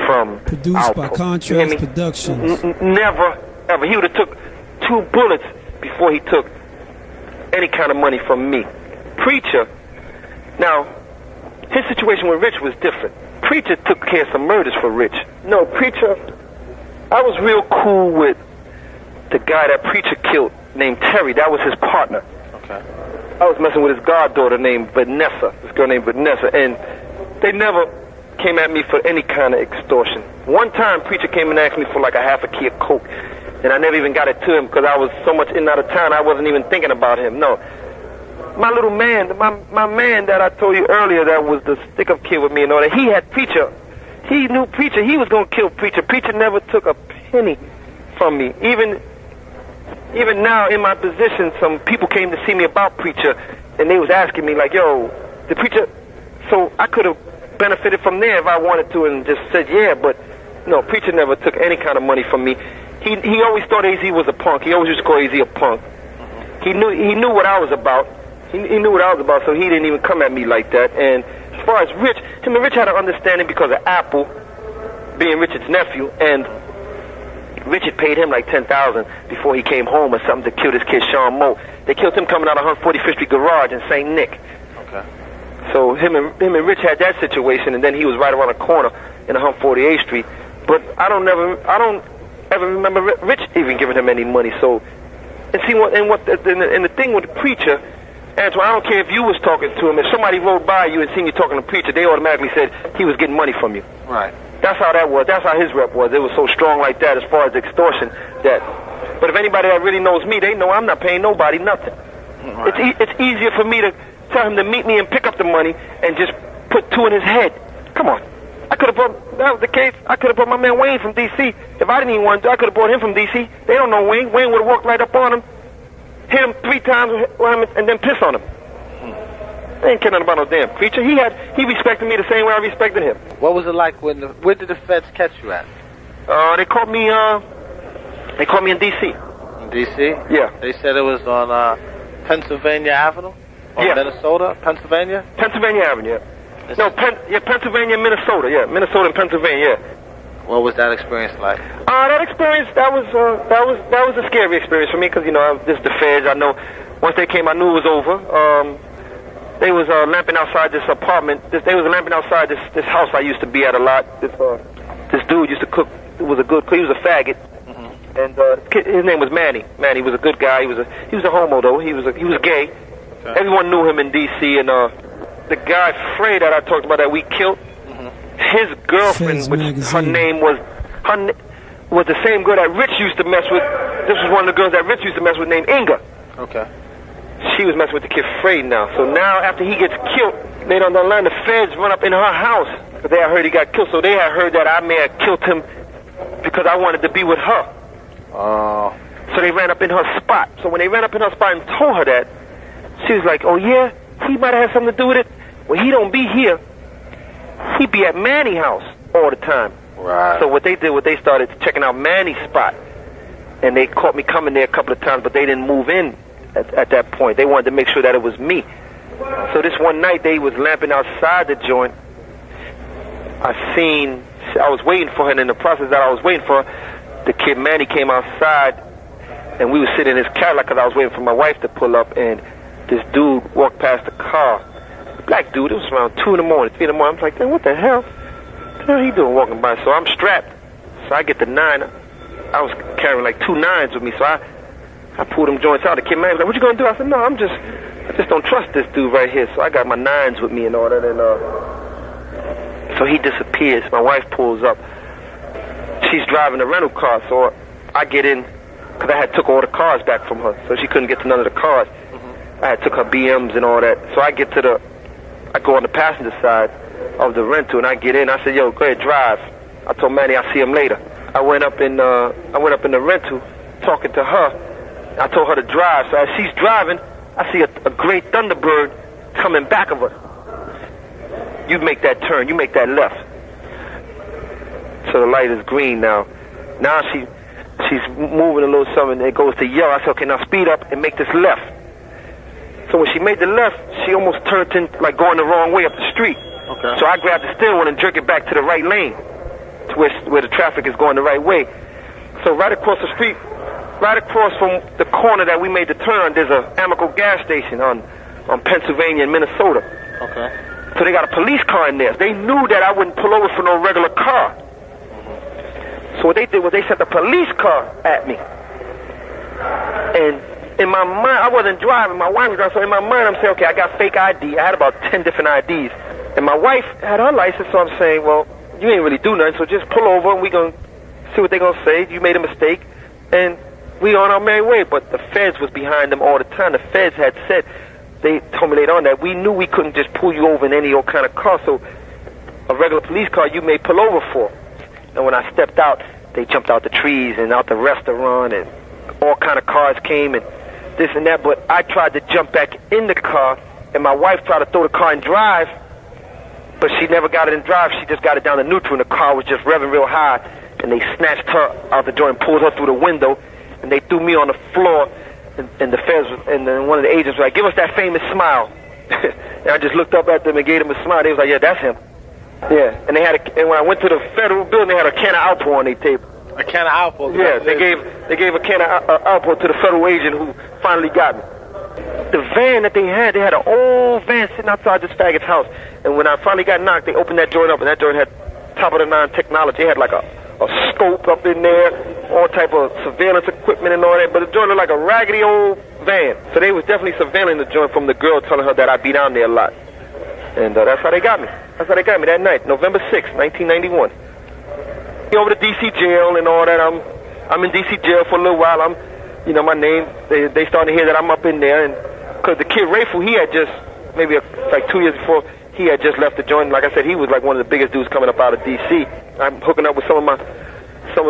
from Produced Alpo. by Contrast Productions. Never, ever. He would have took 2 bullets before he took any kind of money from me. Preacher, now, his situation with Rich was different. Preacher took care of some murders for Rich. No, Preacher, I was real cool with the guy that Preacher killed named Terry. That was his partner. Okay. I was messing with his goddaughter named Vanessa, this girl named Vanessa, and they never came at me for any kind of extortion. One time, Preacher came and asked me for like a half a key of coke, and I never even got it to him because I was so much in and out of town, I wasn't even thinking about him. No. My little man, my man that I told you earlier that was the stick-up kid with me and all that, he had Preacher. He knew Preacher. He was going to kill Preacher. Preacher never took a penny from me. Even now in my position, some people came to see me about Preacher, and they was asking me like, yo, the Preacher, so I could have benefited from there if I wanted to and just said, yeah, but no, preacher never took any kind of money from me. He always thought Azie was a punk. He always used to call Azie a punk. He knew what I was about. He knew what I was about, so he didn't even come at me like that. And as far as Rich, him and Rich had an understanding because of Apple being Richard's nephew, and Richard paid him like $10,000 before he came home or something to kill this kid Sean Moe. They killed him coming out of 145th Street Garage in St. Nick. Okay. So him and Rich had that situation, and then he was right around the corner in 148th Street. But I don't ever remember Rich even giving him any money. So, and see the thing with the preacher, Antoine, I don't care if you was talking to him. If somebody rode by you and seen you talking to the preacher, they automatically said he was getting money from you. Right. That's how that was. That's how his rep was. It was so strong like that as far as extortion. But if anybody that really knows me, they know I'm not paying nobody nothing. Right. It's easier for me to tell him to meet me and pick up the money and just put two in his head. Come on. I could have brought, that was the case, I could have brought my man Wayne from D.C. If I didn't even want to, I could have brought him from D.C. They don't know Wayne. Wayne would have walked right up on him, hit him 3 times, and then piss on him. They ain't care nothing about no damn preacher. He respected me the same way I respected him. What was it like where did the feds catch you at? They caught me in D.C. In D.C.? Yeah. They said it was on Pennsylvania Avenue? Or yeah. Minnesota? Pennsylvania? Pennsylvania Avenue, yeah. No, Pennsylvania, Minnesota, yeah. Minnesota and Pennsylvania, yeah. What was that experience like? That experience, that was a scary experience for me because, you know, this is the feds. I know once they came, I knew it was over. They was lamping outside this apartment. They was lamping outside this house I used to be at a lot. This dude used to cook. He was a good cook. He was a faggot. Mm-hmm. And his name was Manny. Manny was a good guy. He was a homo though. He was gay. Okay. Everyone knew him in D.C. And the guy Frey that I talked about that we killed, his girlfriend, her name was the same girl that Rich used to mess with. This was one of the girls that Rich used to mess with named Inga. Okay. She was messing with the kid Frey now. So now after he gets killed, later on the line, the feds run up in her house. Because they had heard he got killed, so they had heard that I may have killed him because I wanted to be with her. Oh. So they ran up in her spot. So when they ran up in her spot and told her that, she was like, oh yeah, he might have had something to do with it. Well, he don't be here. He be at Manny's house all the time. Right. So what they did was they started checking out Manny's spot. And they caught me coming there a couple of times, but they didn't move in at that point. They wanted to make sure that it was me. So this one night they was lamping outside the joint. I was waiting for her, and in the process that I was waiting for her, the kid Manny came outside, and we was sitting in his Cadillac because I was waiting for my wife to pull up, and this dude walked past the car. A black dude, it was around 2 in the morning, 3 in the morning. I'm like, man, what the hell? What the hell he doing walking by? So I'm strapped. So I get the 9. I was carrying like 2 9s with me, so I pulled them joints out. The kid Manny was like, what you gonna do? I said, no, I just don't trust this dude right here. So I got my 9s with me and all that, and so he disappears. My wife pulls up. She's driving a rental car, so I get in because I had took all the cars back from her, so she couldn't get to none of the cars. I had took her BMs and all that. So I go on the passenger side of the rental, and I get in. I said, yo, go ahead, drive. I told Manny I'll see him later. I went up in the rental talking to her. I told her to drive. So as she's driving, I see a great Thunderbird coming back of her. You make that turn. You make that left. So the light is green now. Now she's moving a little something. It goes to yellow. I said, okay, now speed up and make this left. So when she made the left, she almost turned in, like going the wrong way up the street. Okay. So I grabbed the steering wheel and jerked it back to the right lane, to where the traffic is going the right way. So right across the street, right across from the corner that we made the turn, there's a Amoco gas station on Pennsylvania and Minnesota. Okay. So they got a police car in there. They knew that I wouldn't pull over for no regular car. So what they did was they sent the police car at me. And in my mind, I wasn't driving. My wife was driving. So in my mind, I'm saying, okay, I got fake ID. I had about 10 different IDs. And my wife had her license, so I'm saying, well, you ain't really do nothing, so just pull over and we going to see what they going to say. You made a mistake. And we on our merry way. But the feds was behind them all the time. The feds had said, they told me later on that we knew we couldn't just pull you over in any old kind of car, so a regular police car you may pull over for. And when I stepped out, they jumped out the trees and out the restaurant, and all kind of cars came and this and that, but I tried to jump back in the car, and my wife tried to throw the car and drive, but she never got it in drive. She just got it down to neutral, and the car was just revving real high. And they snatched her out the joint, pulled her through the window, and they threw me on the floor. And the feds, and then one of the agents was like, "Give us that famous smile." And I just looked up at them and gave them a smile. They was like, "Yeah, that's him." Yeah. And they had, and when I went to the federal building, they had a can of Alpo on their table. A can of Alpo. Yeah, they gave a can of Alpo to the federal agent who finally got me. The van that they had an old van sitting outside this faggot's house. And when I finally got knocked, they opened that joint up, and that joint had top of the line technology. It had like a scope up in there, all type of surveillance equipment and all that. But the joint looked like a raggedy old van. So they was definitely surveilling the joint from the girl telling her that I'd be down there a lot. And that's how they got me. That's how they got me that night, November 6th, 1991. Over to D.C. jail and all that. I'm in D.C. jail for a little while. I'm, you know, my name, they starting to hear that I'm up in there. And because the kid Rayful, he had just, maybe like 2 years before, he had just left the joint. Like I said, he was like one of the biggest dudes coming up out of D.C. I'm hooking up with some of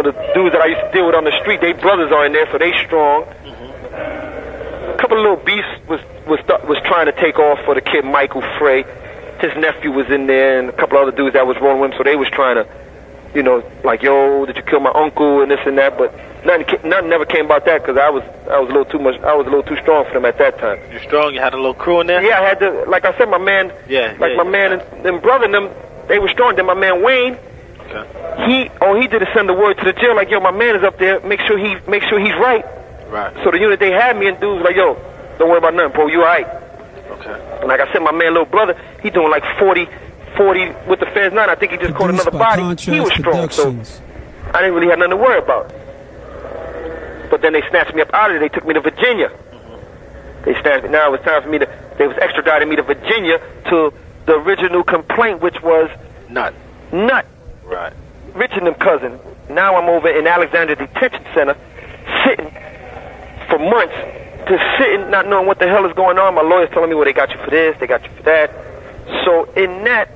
the dudes that I used to deal with on the street. They brothers are in there, so they strong. A couple of little beasts was trying to take off for the kid Michael Frey. His nephew was in there, and a couple other dudes that was rolling with him, so they was trying to, you know, like, yo, did you kill my uncle and this and that? But nothing never came about that because I was a little too much. I was a little too strong for them at that time. You're strong. You had a little crew in there. Yeah, I had to. Like I said, my man. My man and brother and them, they were strong. Then my man Wayne. Okay. He did send the word to the jail like, yo, my man is up there. Make sure he's right. Right. So the unit they had me and dudes like, yo, don't worry about nothing, bro. You all right? Okay. And like I said, my man, little brother, he doing like 40 with the feds now. I think he just caught another body. He was strong, so I didn't really have nothing to worry about. But then they snatched me up out of there. They took me to Virginia. They snatched me. Now it was time for me they was extraditing me to Virginia to the original complaint, which was Nut. Right. Rich and them cousin. Now I'm over in Alexandria Detention Center, sitting for months, just sitting, not knowing what the hell is going on. My lawyer's telling me, well, they got you for this, they got you for that. So in that,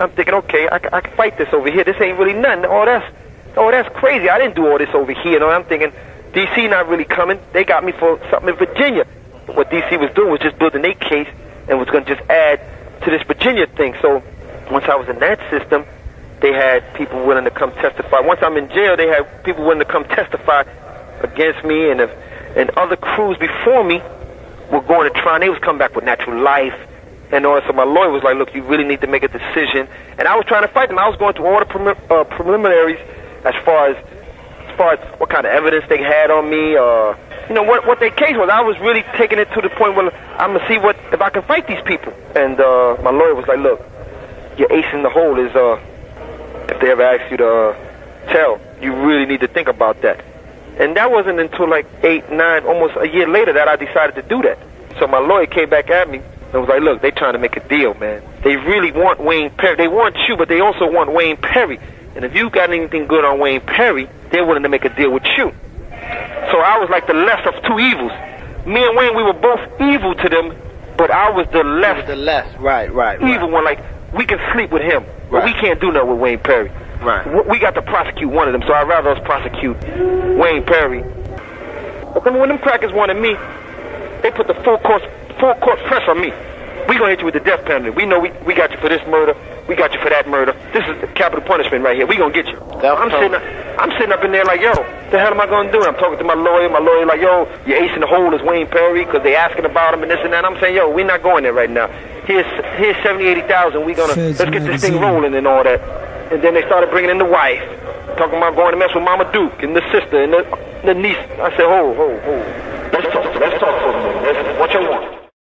I'm thinking, okay, I can fight this over here. This ain't really nothing. That's crazy. I didn't do all this over here. You know, I'm thinking, D.C. not really coming. They got me for something in Virginia. What D.C. was doing was just building their case and was going to just add to this Virginia thing. So once I was in that system, they had people willing to come testify. Once I'm in jail, they had people willing to come testify against me, and other crews before me were going to try, and they was coming back with natural life and all that. So my lawyer was like, look, you really need to make a decision. And I was trying to fight them. I was going through all the preliminaries as far as what kind of evidence they had on me, you know, what their case was. I was really taking it to the point where I'm going to see if I can fight these people. And my lawyer was like, look, your ace in the hole is, if they ever ask you to tell, you really need to think about that. And that wasn't until like 8, 9, almost a year later that I decided to do that. So my lawyer came back at me and was like, look, they trying to make a deal, man. They really want Wayne Perry. They want you, but they also want Wayne Perry. And if you got anything good on Wayne Perry, they're willing to make a deal with you. So I was like the less of two evils. Me and Wayne, we were both evil to them, but I was the less. Right. Evil one. Like, we can sleep with him, but we can't do nothing with Wayne Perry. Right. We got to prosecute one of them, so I'd rather us prosecute Wayne Perry. But then when them crackers wanted me, they put the full court press on me. We gonna hit you with the death penalty. We know we got you for this murder. We got you for that murder. This is the capital punishment right here. We gonna get you. I'm sitting up in there like, yo, the hell am I gonna do? I'm talking to my lawyer. My lawyer like, yo, your ace in the hole is Wayne Perry because they asking about him and this and that. I'm saying, yo, we're not going there right now. Here's 70,000, 80,000. Let's get this thing rolling and all that. And then they started bringing in the wife, talking about going to mess with Mama Duke and the sister and the niece. I said, ho. Let's talk for a minute. What you want?